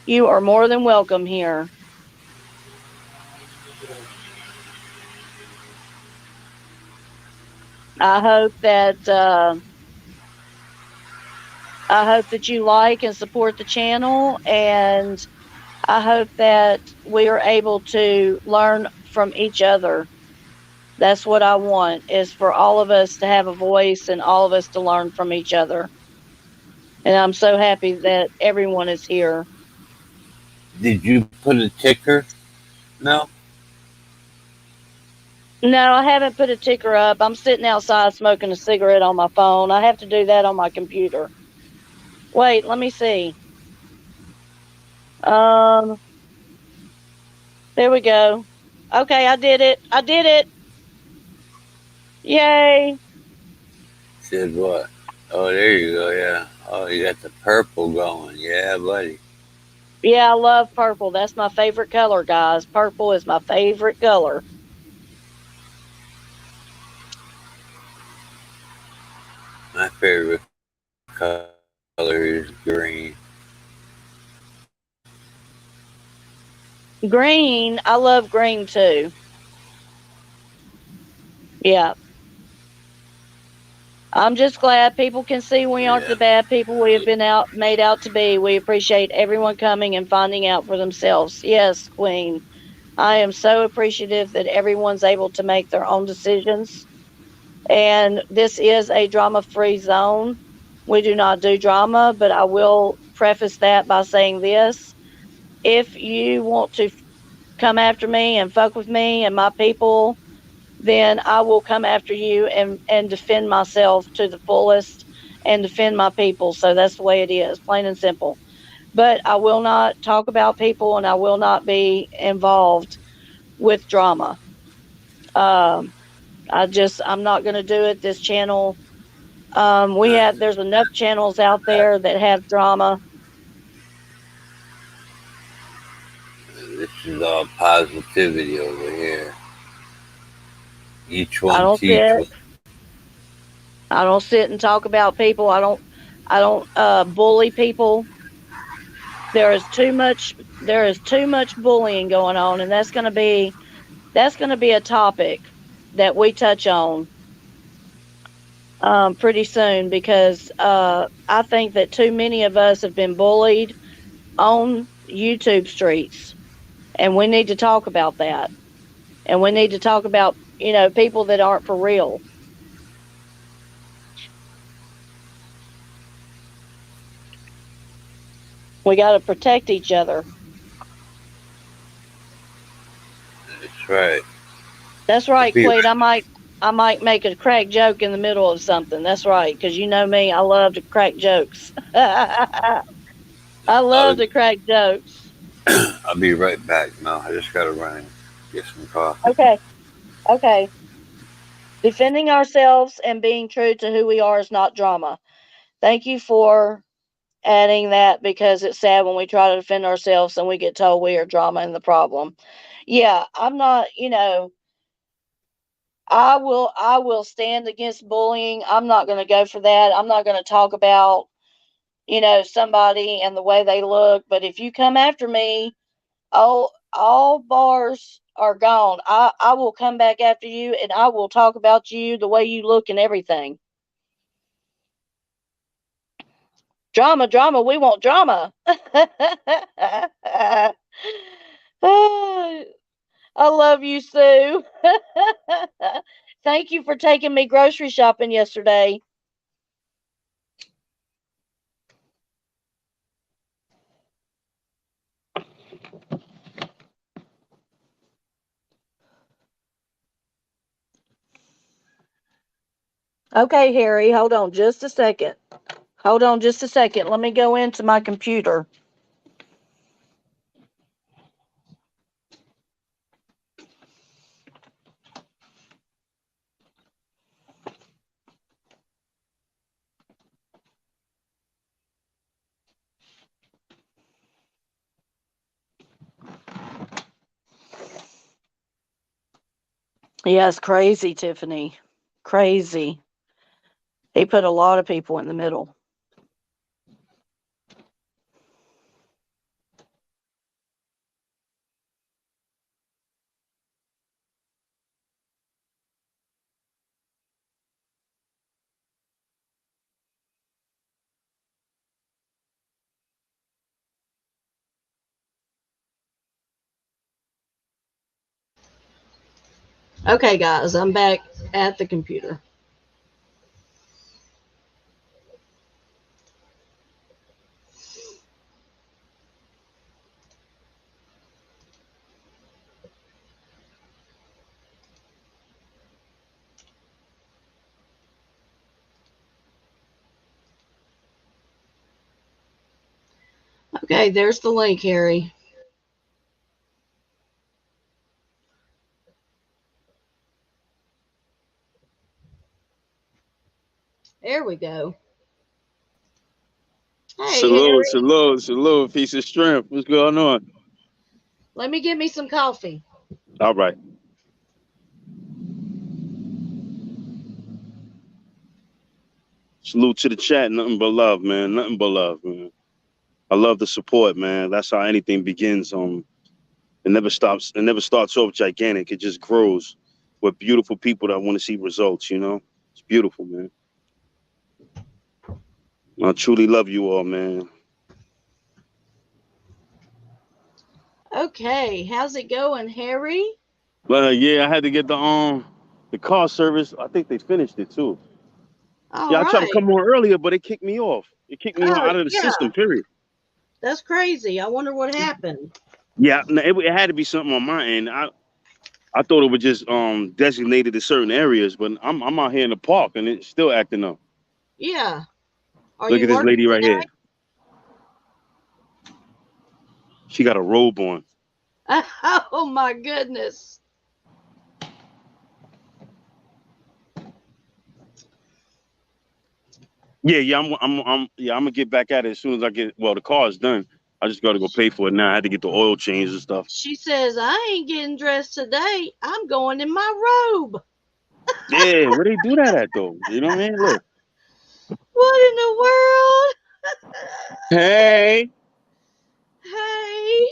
you are more than welcome here. I hope that you like and support the channel, and I hope that we are able to learn from each other. That's what I want, is for all of us to have a voice and all of us to learn from each other. And I'm so happy that everyone is here. did you put a ticker? No. No, I haven't put a ticker up. I'm sitting outside smoking a cigarette on my phone. I have to do that on my computer. Wait, let me see. Um, there we go. Okay, I did it. I did it. Yay. Said what? Oh, there you go. Yeah. Oh, you got the purple going. Yeah, buddy. Yeah, I love purple. That's my favorite color, guys. Purple is my favorite color. My favorite color is green. Green, I love green too. Yeah. I'm just glad people can see we aren't the Yeah. bad people we have been made out to be. We appreciate everyone coming and finding out for themselves. Yes, Queen. I am so appreciative that everyone's able to make their own decisions. And this is a drama-free zone. We do not do drama, but I will preface that by saying this. If you want to come after me and fuck with me and my people, then I will come after you and defend myself to the fullest and defend my people. So that's the way it is, plain and simple. But I will not talk about people and I will not be involved with drama. I'm not going to do it. This channel, there's enough channels out there that have drama. This is all positivity over here. Each I one don't teach sit. one. I don't sit and talk about people. I don't bully people. There is too much bullying going on, and that's going to be a topic that we touch on pretty soon, because I think that too many of us have been bullied on YouTube streets, and we need to talk about that. And we need to talk about, people that aren't for real. We got to protect each other. That's right. That's I'll right, be Quade. right. I might make a crack joke in the middle of something. That's right, because you know me, I love to crack jokes. I love I'll, to crack jokes. I'll be right back, Mel. I just gotta run and get some coffee. Okay, okay. Defending ourselves and being true to who we are is not drama. Thank you for adding that, because it's sad when we try to defend ourselves and we get told we are drama and the problem. Yeah, I'm not, I will stand against bullying. I'm not going to go for that. I'm not going to talk about, somebody and the way they look, but if you come after me, all bars are gone. I will come back after you and I will talk about you, the way you look and everything. Drama, drama, we want drama. I love you, Sue. Thank you for taking me grocery shopping yesterday. Okay, Harry, hold on just a second. Hold on just a second. Let me go into my computer. Yeah, it's crazy, Tiffany. Crazy. He put a lot of people in the middle. Okay, guys, I'm back at the computer. Okay, there's the link, Harry. There we go. Hey, Salute, Harry. salute, salute. Piece of strength. What's going on? Let me get me some coffee. All right. Salute to the chat. Nothing but love, man. Nothing but love, man. I love the support, man. That's how anything begins. It never stops. It never starts off gigantic. It just grows with beautiful people that want to see results. It's beautiful, man. I truly love you all, man. Okay, how's it going, Harry? But yeah, I had to get the car service. I think they finished it too. All Yeah, I tried to right. come on earlier, but it kicked me off. It kicked me Oh, out of the yeah, system. Period. that's crazy. I wonder what happened. Yeah, no, it had to be something on my end. I thought it was just designated to certain areas, but I'm out here in the park and it's still acting up. Yeah. Are Look you at this working lady right today? here. She got a robe on. Oh my goodness. Yeah. I'm gonna get back at it as soon as I get. Well, the car is done. I just got to go pay for it now. I had to get the oil changed and stuff. She says, I ain't getting dressed today. I'm going in my robe. Yeah, where they do that at though? You know what I mean? Look. What in the world? Hey, Hey.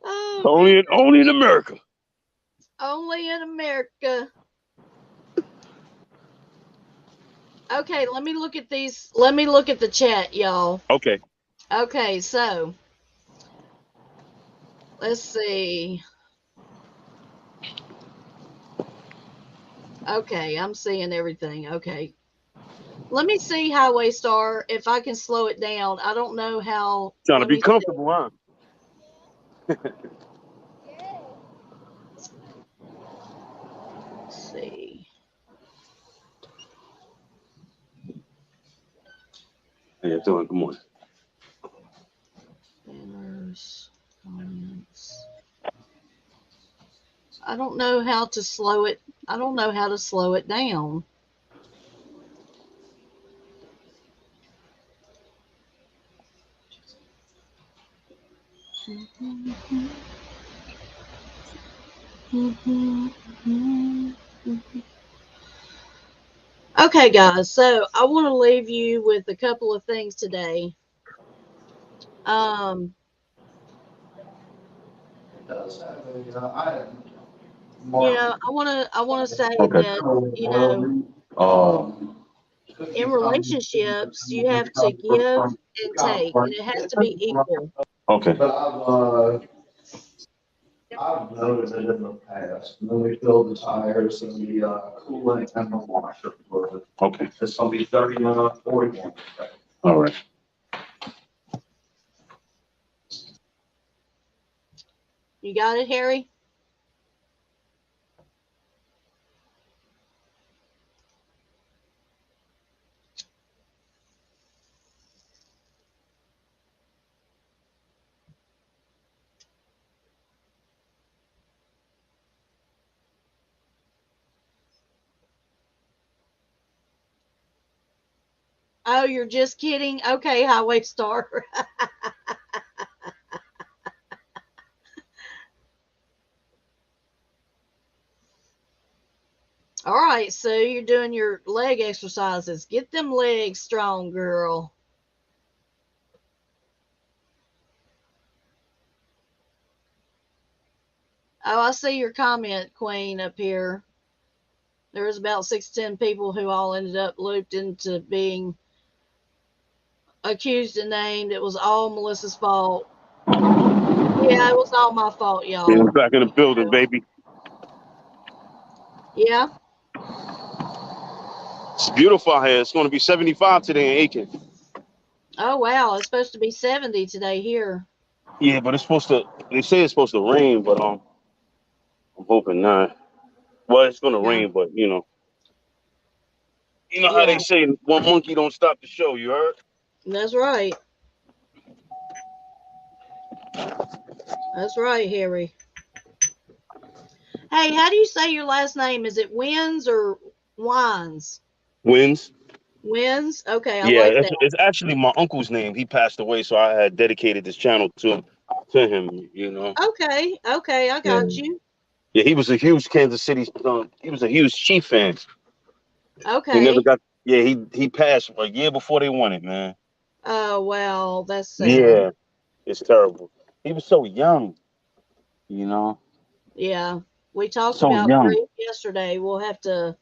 Oh goodness. only in America. Only in America. Okay, let me look at these. Let me look at the chat, y'all. Okay. Okay, so Let's see. Okay, I'm seeing everything. Okay. Let me see, Highway Star, if I can slow it down. I don't know how. Trying to Let be me see. comfortable, huh? Let's see. How you doing? Good morning. Banners, comments. I don't know how to slow it. I don't know how to slow it down. Okay, guys, so I want to leave you with a couple of things today. Um, I want to say that, in relationships, you have to give and take, and it has to be equal. Okay. I've noticed it in the past, and then we fill the tires and the coolant and the washer fluid. Okay. It's gonna be 41. All right. You got it, Harry? Oh, you're just kidding? Okay, Highway Star. All right, so you're doing your leg exercises. Get them legs strong, girl. Oh, I see your comment, Queen, up here. There was about 6 to 10 people who all ended up looped into being accused and named. It was all Melissa's fault. Yeah, it was all my fault, y'all. Yeah, back in the building, baby. Yeah. It's beautiful out here. It's going to be 75 today in Aiken. Oh, wow. It's supposed to be 70 today here. Yeah, but it's supposed to. They say it's supposed to rain, but I'm hoping not. Well, it's going to Yeah. rain, but you know how they say one monkey don't stop the show. You heard? That's right. That's right, Harry. Hey, how do you say your last name? Is it Wins or Wines? Wins. Wins? Okay, I Yeah, like that. it's actually my uncle's name. He passed away, so I had dedicated this channel to him. You know. Okay, I Yeah. got you. Yeah, he was a huge Kansas City. He was a huge Chief fan. He never Okay. got. Yeah, he passed a year before they won it, man. Oh, well, that's sad. Yeah, it's terrible. He was so young, you know, Yeah. We talked so about young. grief yesterday. You'll have to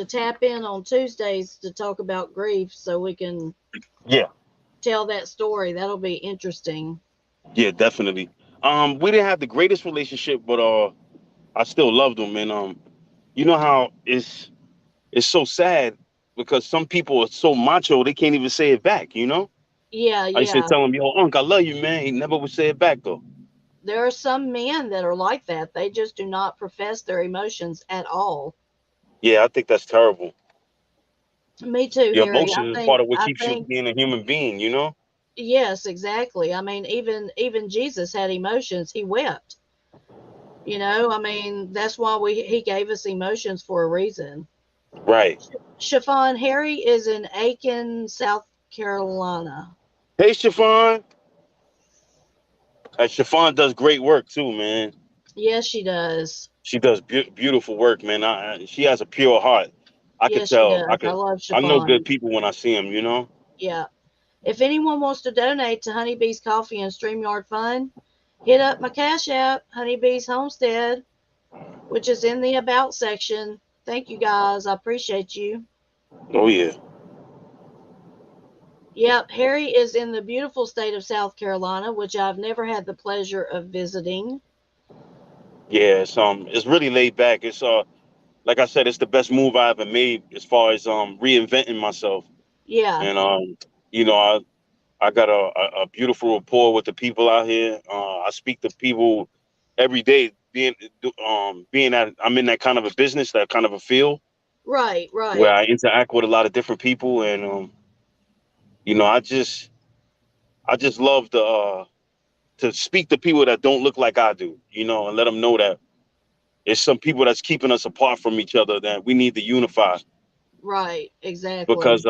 tap in on Tuesdays to talk about grief so we can Yeah, tell that story. That'll be interesting. yeah, definitely. We didn't have the greatest relationship, but I still loved him, and you know how it's so sad because some people are so macho they can't even say it back, you know. Yeah, I used to yeah. tell him, "Yo, Unc, I love you, man." He never would say it back though. There are some men that are like that. They just do not profess their emotions at all. Yeah, I think that's terrible. Me too, Your Harry. emotions is part of what I keeps you think being a human being, you know. yes, exactly. I mean, even Jesus had emotions. He wept. I mean, that's why he gave us emotions for a reason. Right. Chiffon, Harry is in Aiken, South Carolina. Hey, Chiffon. Chiffon does great work too, man. Yes, she does. She does beautiful work, man. She has a pure heart. I could Yes, she tell. does. I love I know good Chiffon. people when I see them, you know. Yeah. If anyone wants to donate to Honeybees Coffee and StreamYard Fund, hit up my Cash App, Honeybees Homestead, which is in the About section. Thank you guys. I appreciate you. Oh yeah. Yep, Harry is in the beautiful state of South Carolina, which I've never had the pleasure of visiting. Yeah, it's really laid back. It's like I said, it's the best move I ever made as far as reinventing myself. Yeah, And you know, I got a beautiful rapport with the people out here. I speak to people every day, being that I'm in that kind of a business, that kind of a field right, where right, I interact with a lot of different people, and you know, I just love to speak to people that don't look like I do, you know, and let them know that it's some people that's keeping us apart from each other that we need to unify right, exactly. because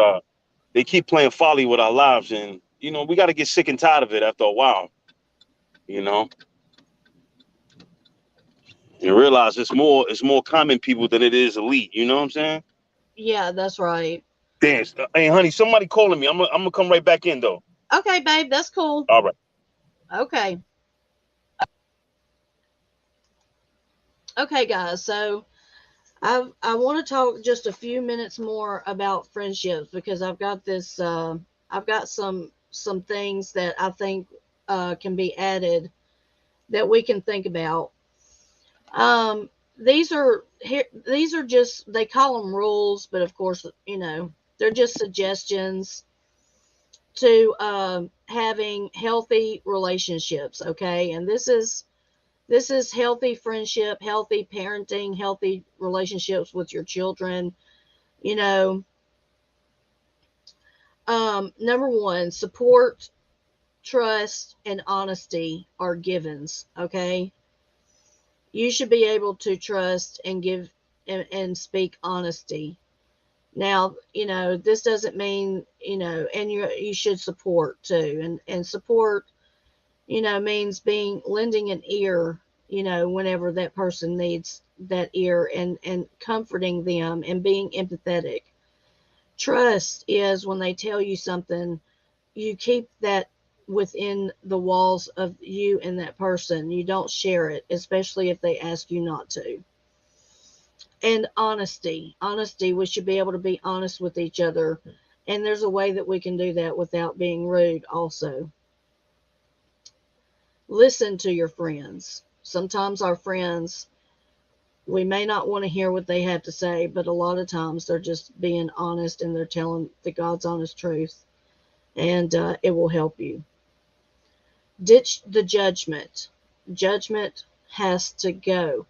they keep playing folly with our lives, and you know, we got to get sick and tired of it after a while, you know. You realize it's more common people than it is elite. You know what I'm saying? Yeah, that's right. Damn. Hey, honey, somebody calling me. I'm gonna come right back in though. Okay, babe, that's cool. All right. Okay. Okay, guys. So I want to talk just a few minutes more about friendships because I've got this. I've got some things that I think can be added that we can think about. Um, these are just they call them rules, but of course, you know, they're just suggestions to having healthy relationships. Okay, and this is healthy friendship, healthy parenting, healthy relationships with your children. You know, number one, support, trust, and honesty are givens. Okay, you should be able to trust and give and speak honesty. Now, you know, this doesn't mean, you know, and you should support too. And support, you know, means being lending an ear, you know, whenever that person needs that ear and comforting them and being empathetic. Trust is when they tell you something, you keep that within the walls of you and that person. You don't share it, especially if they ask you not to. And honesty, we should be able to be honest with each other, and there's a way that we can do that without being rude also. Listen to your friends. Sometimes our friends, we may not want to hear what they have to say, but a lot of times they're just being honest and they're telling the God's honest truth, and it will help you. Ditch the judgment. Judgment has to go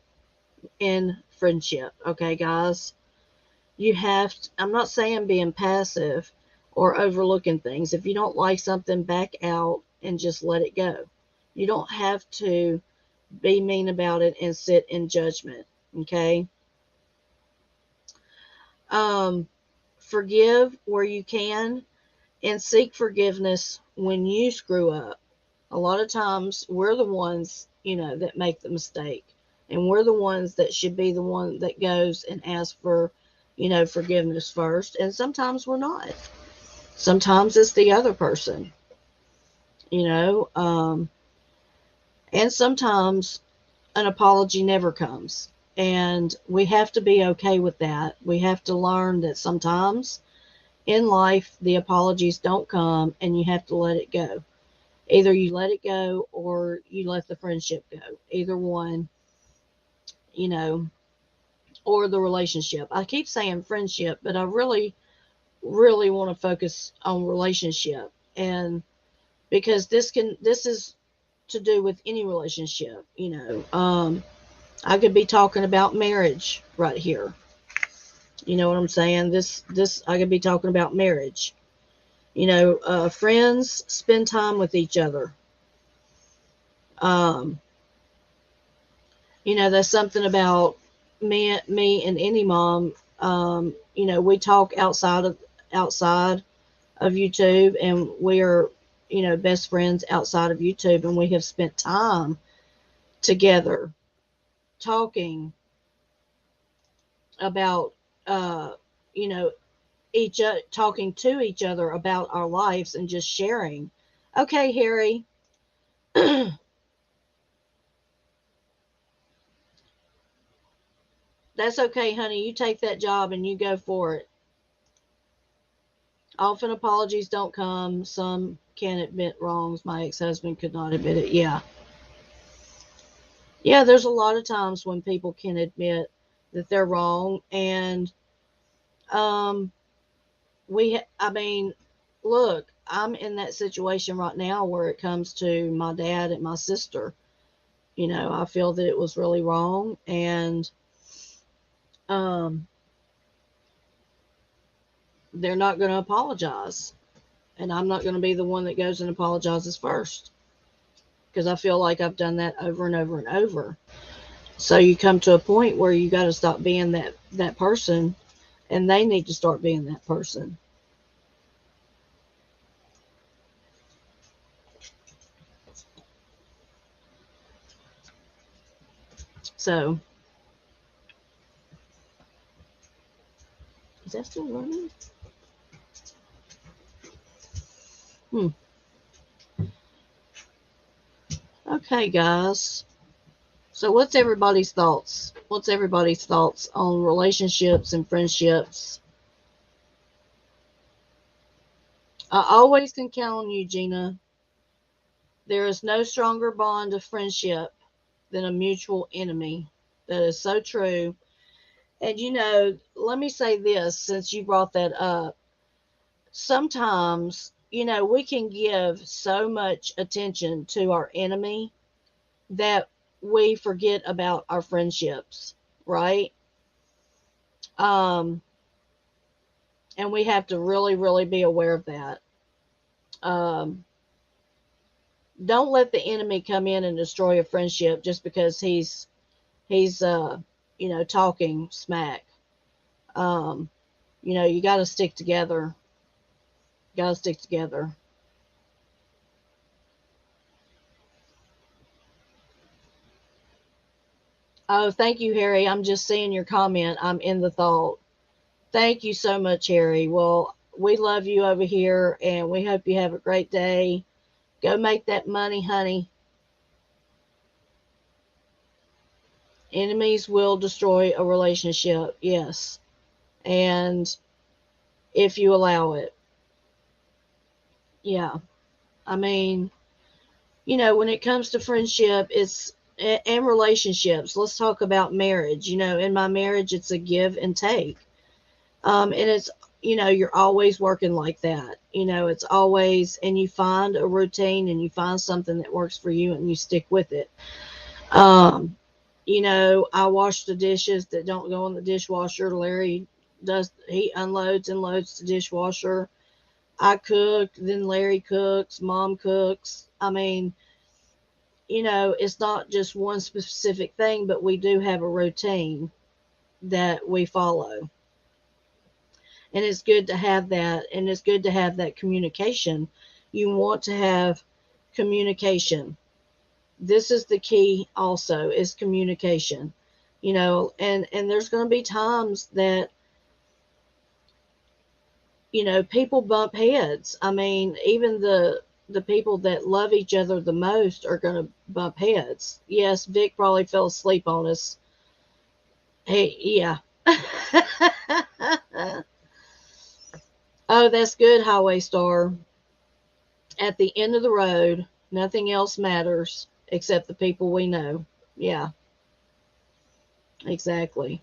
in friendship, okay, guys? You have to, I'm not saying being passive or overlooking things. If you don't like something, back out and just let it go. You don't have to be mean about it and sit in judgment. Okay. Um, Forgive where you can and seek forgiveness when you screw up. A lot of times we're the ones, you know, that make the mistake. And we're the ones that should be the one that goes and asks for, you know, forgiveness first. And sometimes we're not. Sometimes it's the other person, you know, and sometimes an apology never comes. And we have to be okay with that. We have to learn that sometimes in life the apologies don't come and you have to let it go. Either you let it go or you let the friendship go. Either one, you know, or the relationship. I keep saying friendship, but I really, really want to focus on relationship. And because this is to do with any relationship, you know. I could be talking about marriage right here. You know what I'm saying? This I could be talking about marriage. You know, friends spend time with each other. Um, you know, that's something about me and any mom. You know, we talk outside of YouTube, and we are, you know, best friends outside of YouTube, and we have spent time together talking about, uh, you know, talking to each other about our lives and just sharing. Okay, Harry. That's okay, honey. You take that job and you go for it. Often apologies don't come. Some can't admit wrongs. My ex-husband could not admit it. Yeah. Yeah, there's a lot of times when people can admit that they're wrong. And um, I mean, look, I'm in that situation right now where it comes to my dad and my sister. You know, I feel that it was really wrong. And um, they're not going to apologize. And I'm not going to be the one that goes and apologizes first, because I feel like I've done that over and over and over. So you come to a point where you got to stop being that person, and they need to start being that person. So, is that still running? Okay, guys. So what's everybody's thoughts? What's everybody's thoughts on relationships and friendships? I always can count on you, Gina. There is no stronger bond of friendship than a mutual enemy. That is so true. And you know, let me say this since you brought that up. Sometimes, you know, we can give so much attention to our enemy that we forget about our friendships, right? Um, and we have to really, really be aware of that. Um, don't let the enemy come in and destroy a friendship just because he's you know, talking smack. Um, you know, you got to stick together. You got to stick together. Oh, thank you, Harry. I'm just seeing your comment. I'm in the thought. Thank you so much, Harry. Well, we love you over here, and we hope you have a great day. Go make that money, honey. Enemies will destroy a relationship, yes. And if you allow it. Yeah. I mean, you know, when it comes to friendship, it's and relationships. Let's talk about marriage. You know, in my marriage, it's a give and take. And it's, you know, you're always working like that. You know, it's always, and you find a routine and you find something that works for you and you stick with it. Um, you know, I wash the dishes that don't go in the dishwasher. Larry he unloads and loads the dishwasher. I cook, then Larry cooks, mom cooks. I mean, you know, it's not just one specific thing, but we do have a routine that we follow. And it's good to have that, and it's good to have that communication. You want to have communication. This is the key also, is communication. You know, and there's going to be times that, you know, people bump heads. I mean, even the people that love each other the most are going to bump heads. Yes, Vic probably fell asleep on us. Hey, yeah. Oh, that's good, Highway Star. At the end of the road, nothing else matters except the people we know. Yeah, exactly.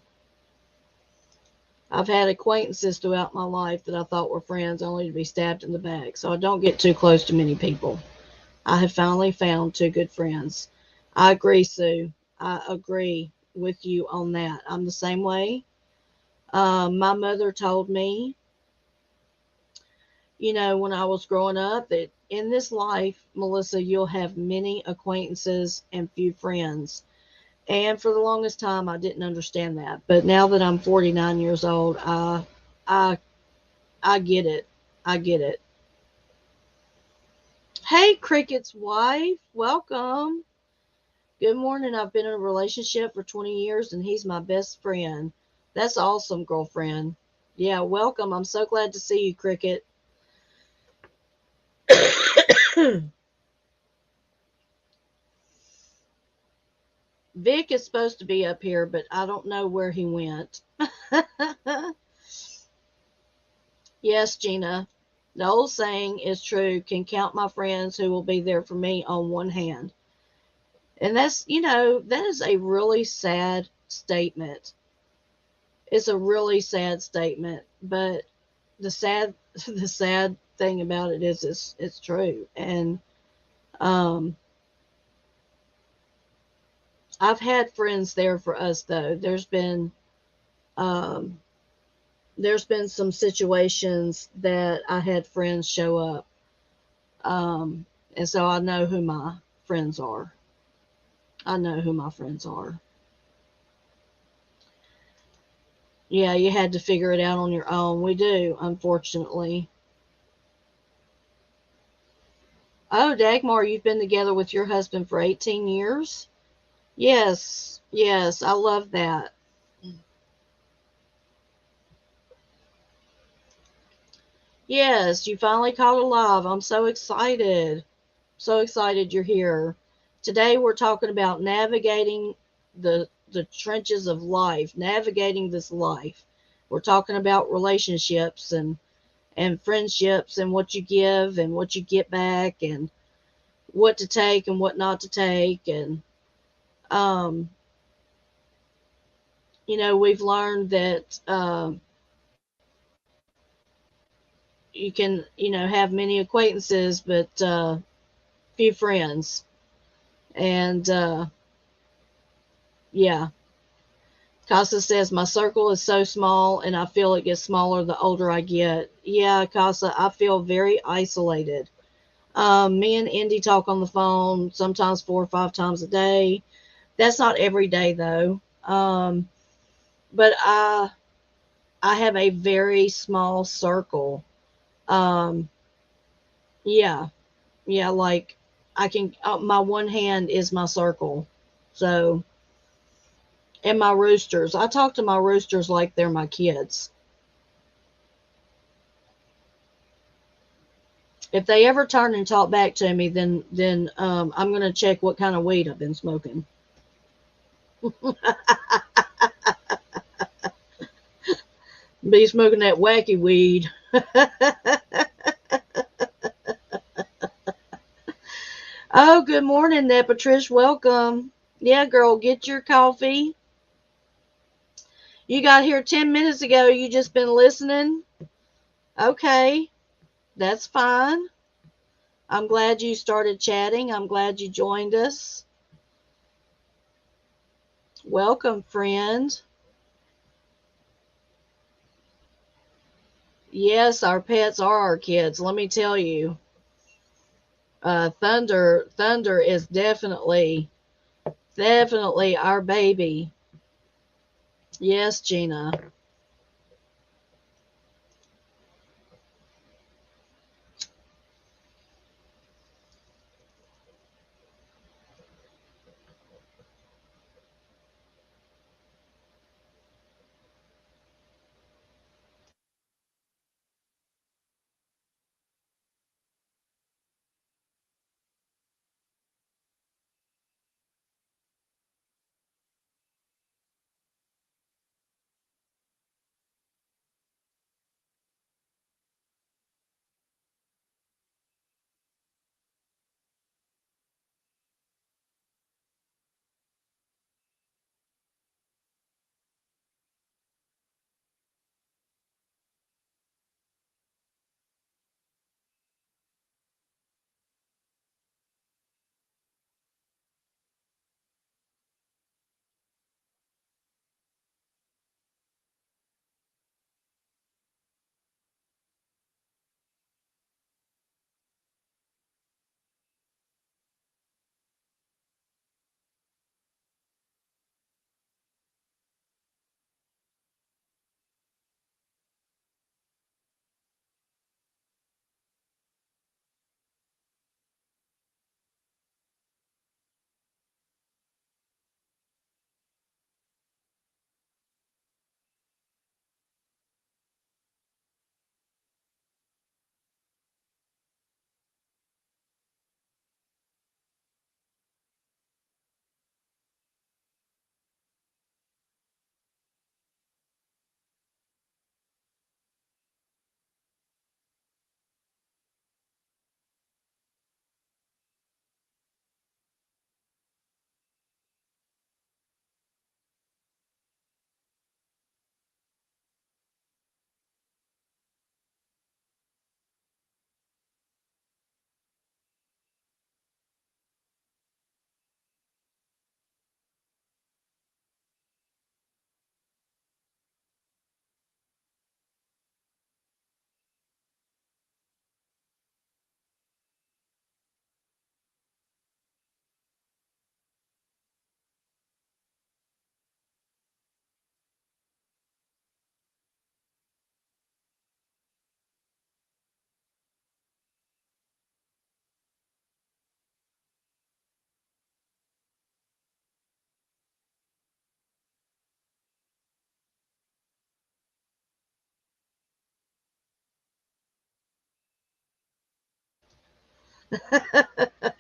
I've had acquaintances throughout my life that I thought were friends only to be stabbed in the back. So I don't get too close to many people. I have finally found two good friends. I agree, Sue. I agree with you on that. I'm the same way. My mother told me, you know, when I was growing up, that in this life, Melissa, you'll have many acquaintances and few friends. And for the longest time, I didn't understand that. But now that I'm 49 years old, I, I get it. I get it. Hey, Cricket's wife, welcome. Good morning. I've been in a relationship for 20 years, and he's my best friend. That's awesome, girlfriend. Yeah, welcome. I'm so glad to see you, Cricket. Vic is supposed to be up here, but I don't know where he went. Yes, Gina. The old saying is true, can count my friends who will be there for me on one hand. And that's, that is a really sad statement. It's a really sad statement, but the sad the sad thing about it is it's true. And um I've had friends there for us though. Um there's been some situations that I had friends show up. And so I know who my friends are. I know who my friends are. Yeah, you had to figure it out on your own. We do, unfortunately. Oh, Dagmar, you've been together with your husband for 18 years? Yes, yes, I love that. Yes, you finally caught alive. I'm so excited. So excited you're here. Today we're talking about navigating the trenches of life, navigating this life. We're talking about relationships and friendships and what you give and what you get back and what to take and what not to take. And um we've learned that you can have many acquaintances but few friends. And yeah, Casa says, my circle is so small and I feel it gets smaller the older I get. Yeah, Casa, I feel very isolated. Me and Indy talk on the phone sometimes 4 or 5 times a day. That's not every day though. But I have a very small circle. Um, yeah, yeah, like I can, my one hand is my circle. So, and my roosters, I talk to my roosters like they're my kids. If they ever turn and talk back to me, then I'm gonna check what kind of weed I've been smoking. Be smoking that wacky weed. Oh, good morning there, Patricia. Welcome. Yeah, girl, get your coffee. You got here 10 minutes ago. You just been listening? Okay, that's fine. I'm glad you started chatting. I'm glad you joined us. Welcome, friend. Yes, our pets are our kids. Let me tell you. Thunder is definitely our baby. Yes, Gina.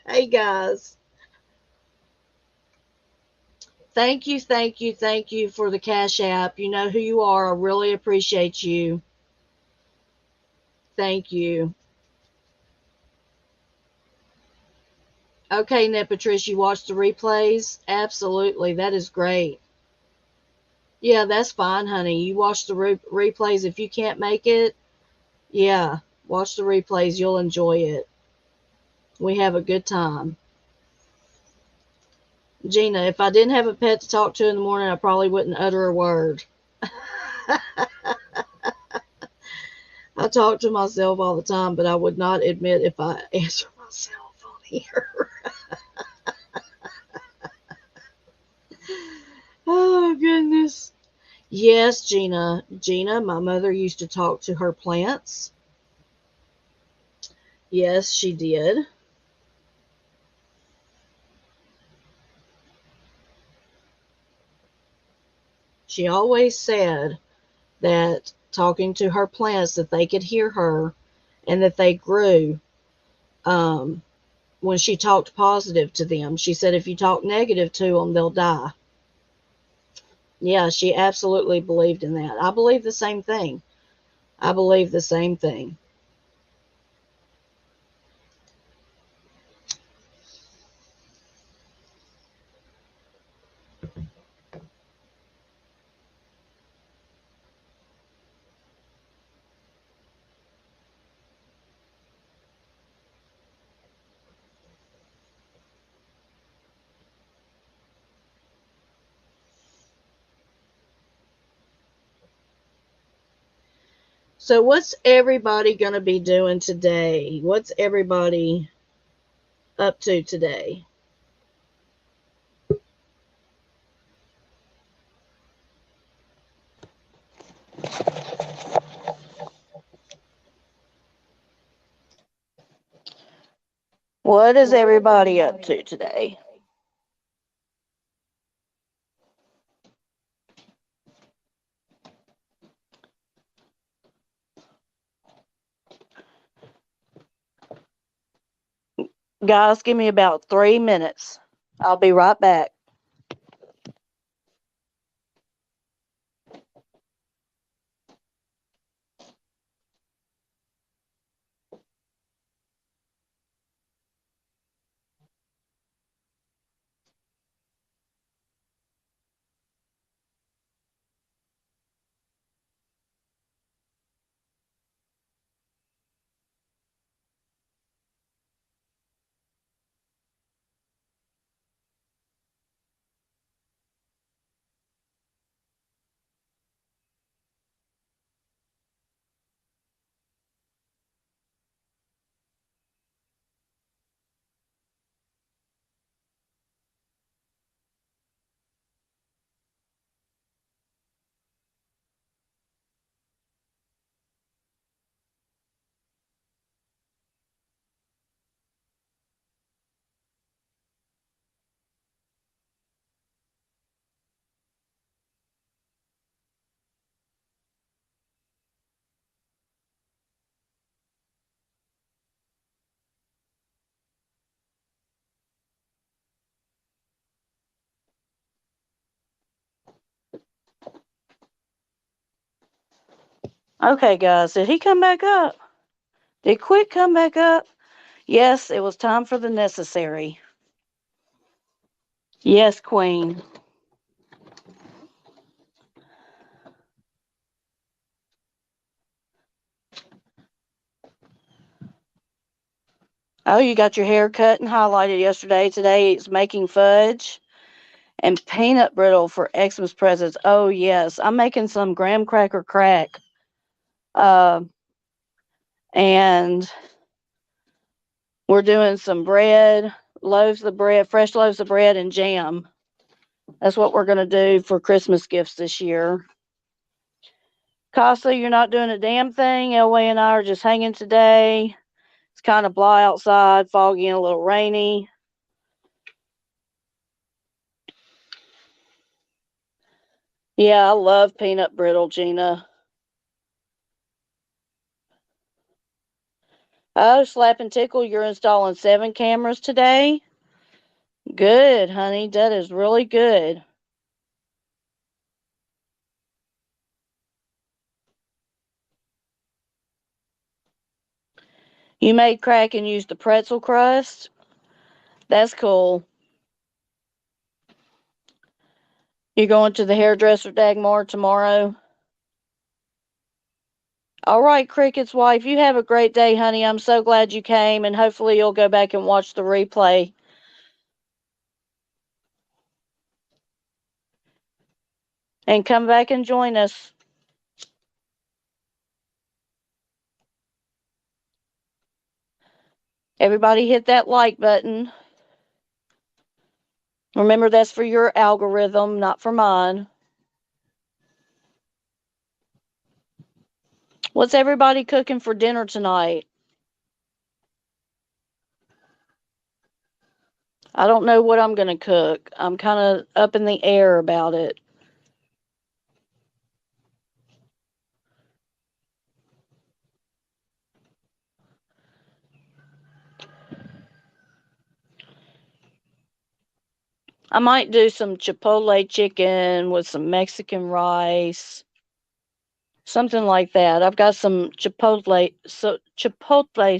Hey guys. Thank you, thank you, thank you for the Cash App. You know who you are. I really appreciate you. Thank you. Okay, Net Patricia, you watched the replays? Absolutely. That is great. Yeah, that's fine, honey. You watch the replays. If you can't make it, yeah, watch the replays. You'll enjoy it. We have a good time. Gina, if I didn't have a pet to talk to in the morning, I probably wouldn't utter a word. I talk to myself all the time, but I would not admit if I answer myself on here. Oh, goodness. Yes, Gina. Gina, my mother used to talk to her plants. Yes, she did. She always said that talking to her plants that they could hear her and that they grew um, when she talked positive to them. She said if you talk negative to them, they'll die. Yeah, she absolutely believed in that. I believe the same thing. I believe the same thing. So, what's everybody going to be doing today? What's everybody up to today? What is everybody up to today? Guys, give me about 3 minutes. I'll be right back. Okay, guys, did he come back up? Did Quick come back up? Yes, it was time for the necessary. Yes, Queen. Oh, you got your hair cut and highlighted yesterday. Today it's making fudge and peanut brittle for Xmas presents. Oh, yes. I'm making some graham cracker crack. And we're doing some bread, loaves of bread, fresh loaves of bread, and jam. That's what we're going to do for Christmas gifts this year. Casa, you're not doing a damn thing. Elway and I are just hanging today. It's kind of blah outside, foggy and a little rainy. Yeah, I love peanut brittle, Gina. Oh, Slap and Tickle, you're installing 7 cameras today? Good, honey. That is really good. You made crack and used the pretzel crust? That's cool. You're going to the hairdresser, Dagmar, tomorrow? All right, Cricket's wife, you have a great day, honey. I'm so glad you came, and hopefully you'll go back and watch the replay. And come back and join us. Everybody hit that like button. Remember, that's for your algorithm, not for mine. What's everybody cooking for dinner tonight? I don't know what I'm going to cook. I'm kind of up in the air about it. I might do some chipotle chicken with some Mexican rice. Something like that. I've got some chipotle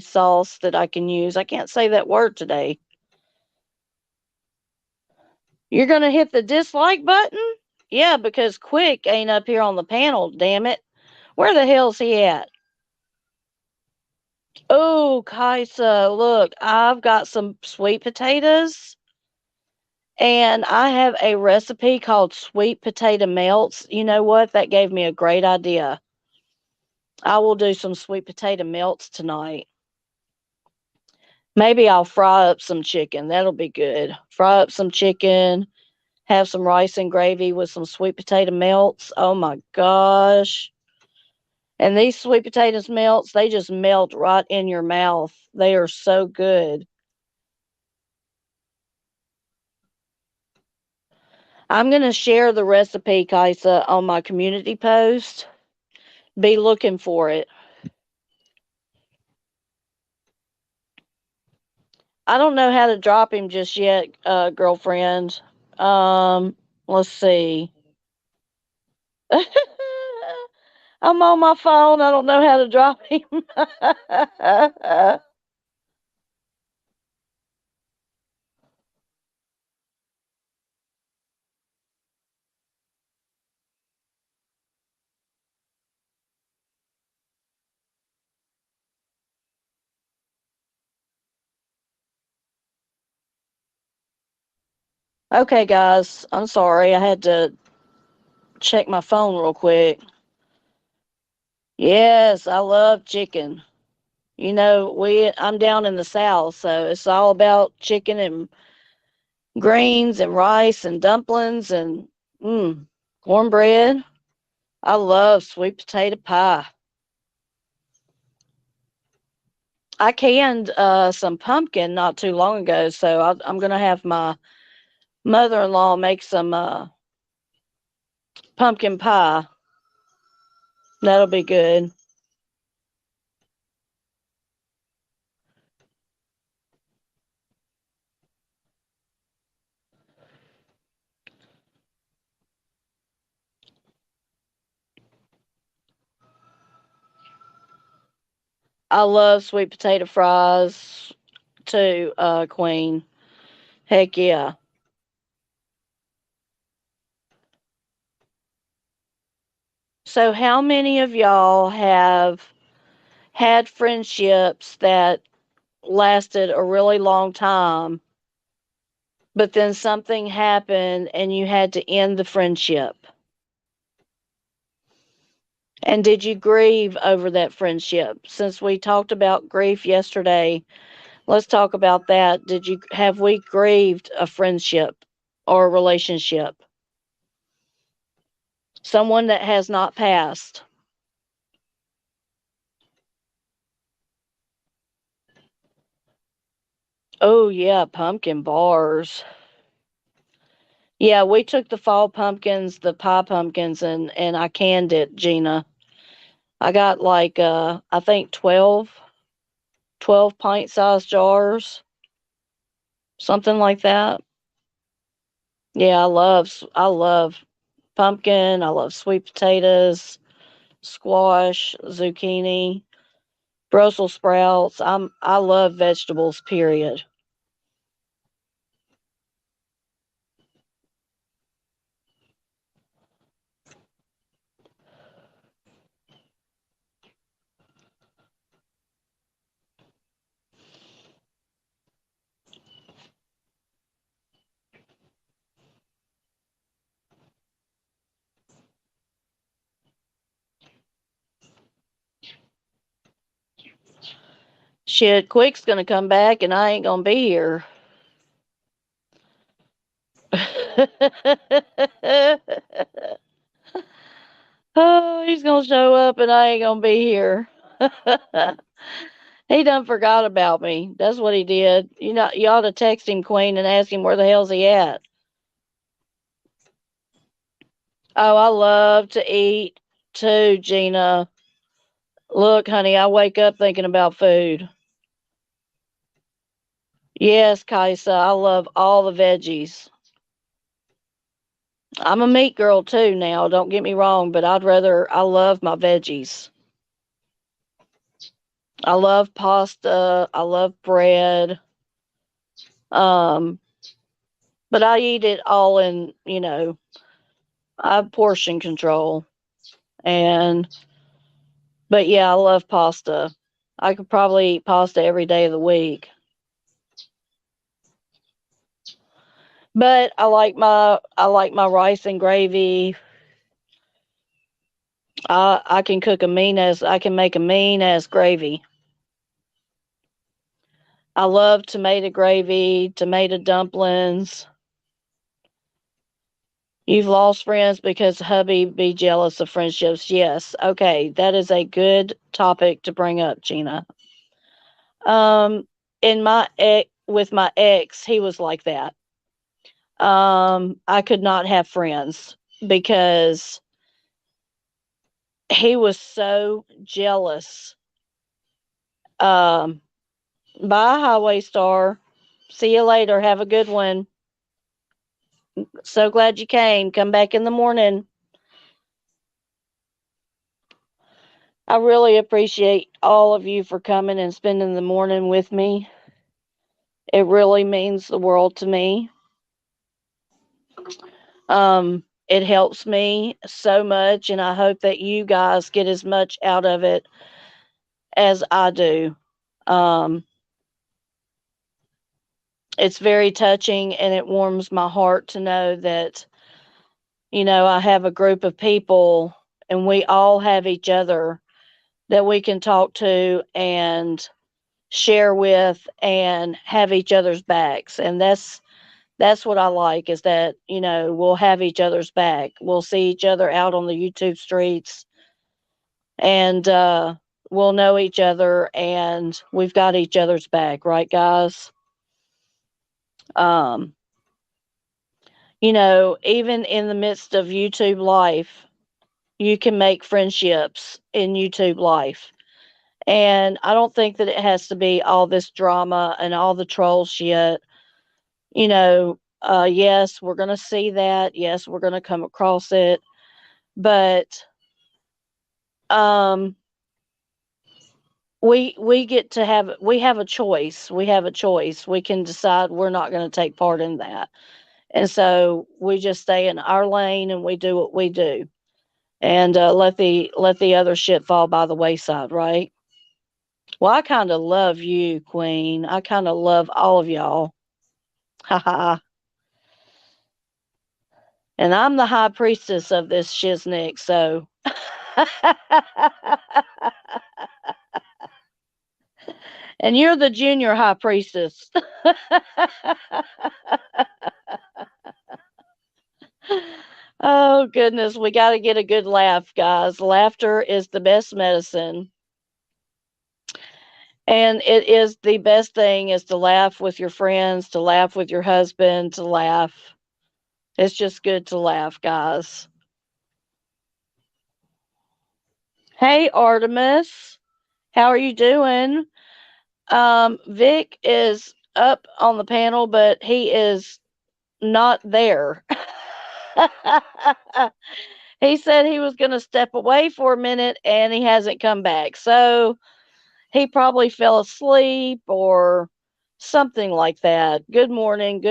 sauce that I can use. I can't say that word today. You're going to hit the dislike button? Yeah, because Quick ain't up here on the panel, damn it. Where the hell's he at? Oh, Kaisa, look, I've got some sweet potatoes. And I have a recipe called sweet potato melts. You know what? That gave me a great idea. I will do some sweet potato melts tonight. Maybe I'll fry up some chicken. That'll be good. Fry up some chicken, have some rice and gravy with some sweet potato melts. Oh my gosh. And these sweet potatoes melts, they just melt right in your mouth. They are so good. I'm going to share the recipe, Kaisa, on my community post. Be looking for it. I don't know how to drop him just yet, girlfriend. Let's see. I'm on my phone. I don't know how to drop him. Okay, guys. I'm sorry. I had to check my phone real quick. Yes, I love chicken. You know, I'm down in the South, so it's all about chicken and greens and rice and dumplings and cornbread. I love sweet potato pie. I canned some pumpkin not too long ago, so I'm going to have my mother-in-law make some pumpkin pie. That'll be good. I love sweet potato fries too, Queen. Heck yeah. So how many of y'all have had friendships that lasted a really long time, but then something happened and you had to end the friendship? And did you grieve over that friendship? Since we talked about grief yesterday, let's talk about that. Have we grieved a friendship or a relationship? Someone that has not passed. Oh yeah, pumpkin bars. Yeah, we took the fall pumpkins, the pie pumpkins, and I canned it, Gina. I got like I think 12. 12 pint-sized jars, something like that. Yeah, I love pumpkin. I love sweet potatoes, squash, zucchini, Brussels sprouts. I love vegetables, period. Shit, Quick's gonna come back and I ain't gonna be here. Oh, he's gonna show up and I ain't gonna be here. He done forgot about me. That's what he did. You ought to text him, Queen, and ask him where the hell's he at. Oh, I love to eat too, Gina. Look, honey, I wake up thinking about food. Yes, Kaisa, I love all the veggies. I'm a meat girl too now, don't get me wrong, but I love my veggies. I love pasta, I love bread. Um, but I eat it all in, I have portion control. But yeah, I love pasta. I could probably eat pasta every day of the week. But I like my rice and gravy. I can make a mean as gravy. I love tomato gravy, tomato dumplings. You've lost friends because hubby be jealous of friendships. Yes. Okay, that is a good topic to bring up, Gina. Um, with my ex, he was like that. I could not have friends because he was so jealous. Um, Bye, Highway Star. See you later. Have a good one. So glad you came. Come back in the morning. I really appreciate all of you for coming and spending the morning with me. It really means the world to me. It helps me so much, and I hope that you guys get as much out of it as I do. Um, it's very touching, and it warms my heart to know that, I have a group of people, and we all have each other that we can talk to and share with and have each other's backs. And that's what I like, is that, we'll have each other's back. We'll see each other out on the YouTube streets, and we'll know each other, and we've got each other's back, right, guys? Um, even in the midst of YouTube life, you can make friendships in YouTube life. And I don't think that it has to be all this drama and all the troll shit. Yes, we're going to see that. Yes, we're going to come across it. But um we have a choice. We have a choice. We can decide we're not going to take part in that. And so we just stay in our lane and we do what we do. And let the other shit fall by the wayside, right? Well, I kind of love you, Queen. I kind of love all of y'all. Ha ha. And I'm the high priestess of this shiznick, so. And you're the junior high priestess. Oh, goodness. We got to get a good laugh, guys. Laughter is the best medicine. And it is the best thing, is to laugh with your friends, to laugh with your husband, to laugh. It's just good to laugh, guys. Hey, Artemis. How are you doing? Vic is up on the panel, but he is not there. He said he was going to step away for a minute and he hasn't come back. So he probably fell asleep or something like that. Good morning,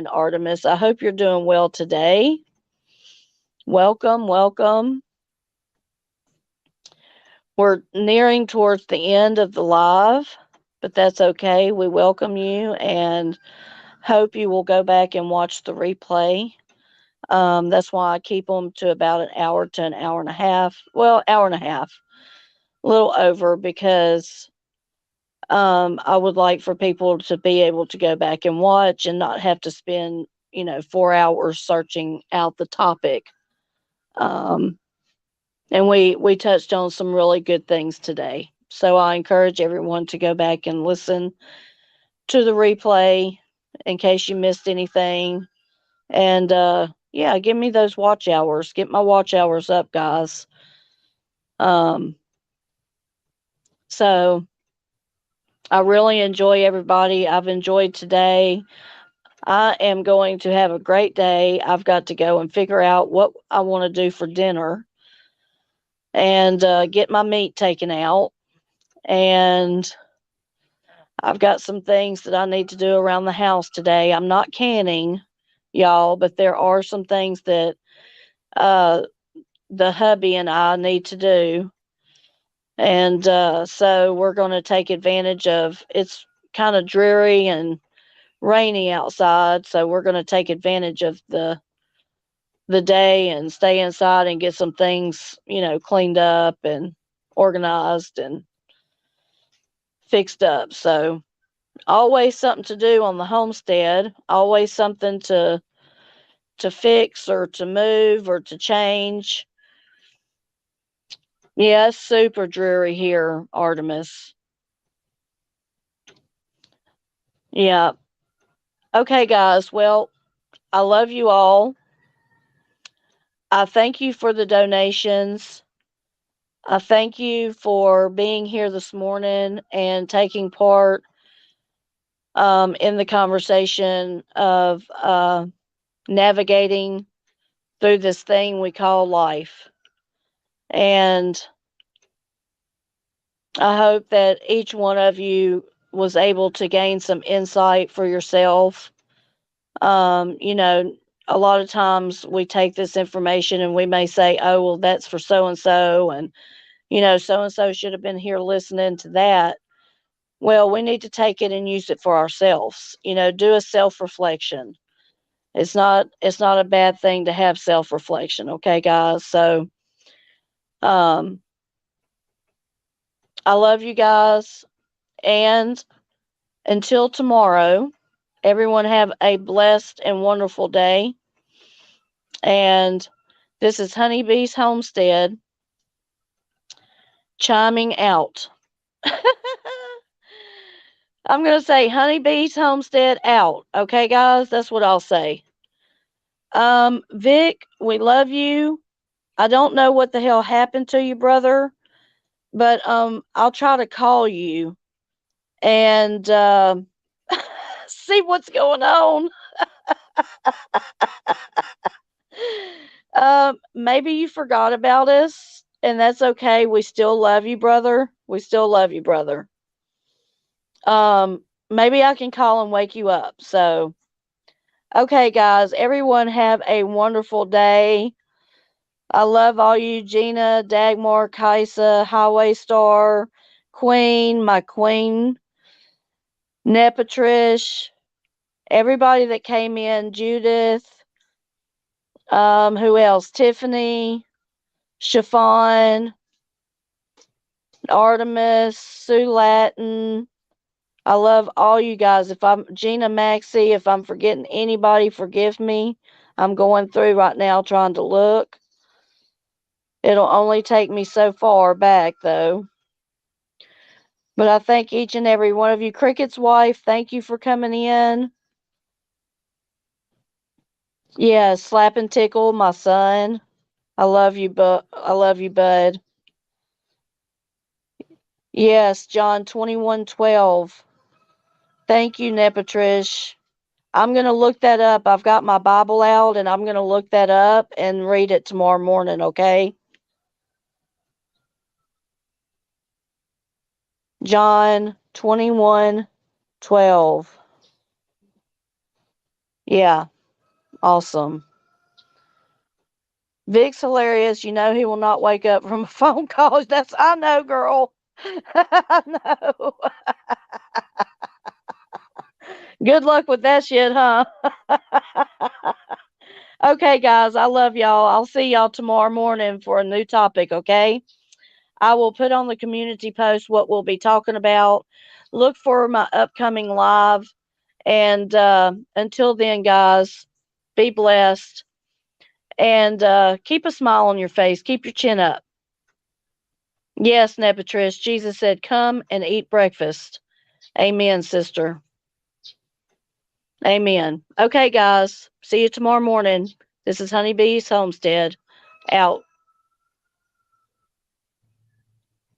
Artemis. I hope you're doing well today. Welcome, welcome. We're nearing towards the end of the live, but that's okay. We welcome you and hope you will go back and watch the replay. That's why I keep them to about an hour to an hour and a half. Well, hour and a half, a little over, because I would like for people to be able to go back and watch and not have to spend, 4 hours searching out the topic. And we touched on some really good things today. So I encourage everyone to go back and listen to the replay in case you missed anything. And yeah, give me those watch hours. Get my watch hours up, guys. So I really enjoy everybody. I've enjoyed today. I am going to have a great day. I've got to go and figure out what I want to do for dinner and get my meat taken out. And I've got some things that I need to do around the house today. I'm not canning, y'all, but there are some things that the hubby and I need to do. And so we're going to take advantage of it's kind of dreary and rainy outside, so we're going to take advantage of the day and stay inside and get some things, cleaned up and organized and fixed up. So always something to do on the homestead, always something to fix or to move or to change. Yeah, it's super dreary here, Artemis. Yeah. Okay, guys. Well, I love you all. I thank you for the donations. I thank you for being here this morning and taking part in the conversation of navigating through this thing we call life. And I hope that each one of you was able to gain some insight for yourself. A lot of times we take this information and we may say, oh, well, that's for so and so, and so and so should have been here listening to that. Well, we need to take it and use it for ourselves. Do a self-reflection. It's not a bad thing to have self-reflection, okay, guys? So I love you guys, and until tomorrow, everyone have a blessed and wonderful day. And this is Honeybees Homestead chiming out. I'm going to say Honeybees Homestead out. Okay, guys? That's what I'll say. Vic, we love you. I don't know what the hell happened to you, brother, but I'll try to call you and see what's going on. Maybe you forgot about us, and that's okay. We still love you, brother. We still love you, brother. Maybe I can call and wake you up. So, okay, guys, everyone have a wonderful day. I love all you, Gina, Dagmar, Kaisa, Highway Star, Queen, my queen, Nepatrish, everybody that came in, Judith, who else? Tiffany, Chiffon, Artemis, Sue Latin. I love all you guys. If I'm Gina Maxey, if I'm forgetting anybody, forgive me. I'm going through right now trying to look. It'll only take me so far back, though. But I thank each and every one of you. Cricket's wife, thank you for coming in. Yeah, Slap and Tickle, my son. I love you, bud. Yes, John 21:12. Thank you, Nepatrish. I'm going to look that up. I've got my Bible out and I'm going to look that up and read it tomorrow morning, okay? John 21:12. Yeah, awesome. Vic's hilarious. You know he will not wake up from a phone call. I know, girl. I know. Good luck with that shit, huh? Okay, guys, I love y'all. I'll see y'all tomorrow morning for a new topic, okay? I will put on the community post what we'll be talking about. Look for my upcoming live. And until then, guys, be blessed. And keep a smile on your face. Keep your chin up. Yes, Nepatrish, Jesus said, come and eat breakfast. Amen, sister. Amen. Okay, guys. See you tomorrow morning. This is Honeybees Homestead. Out.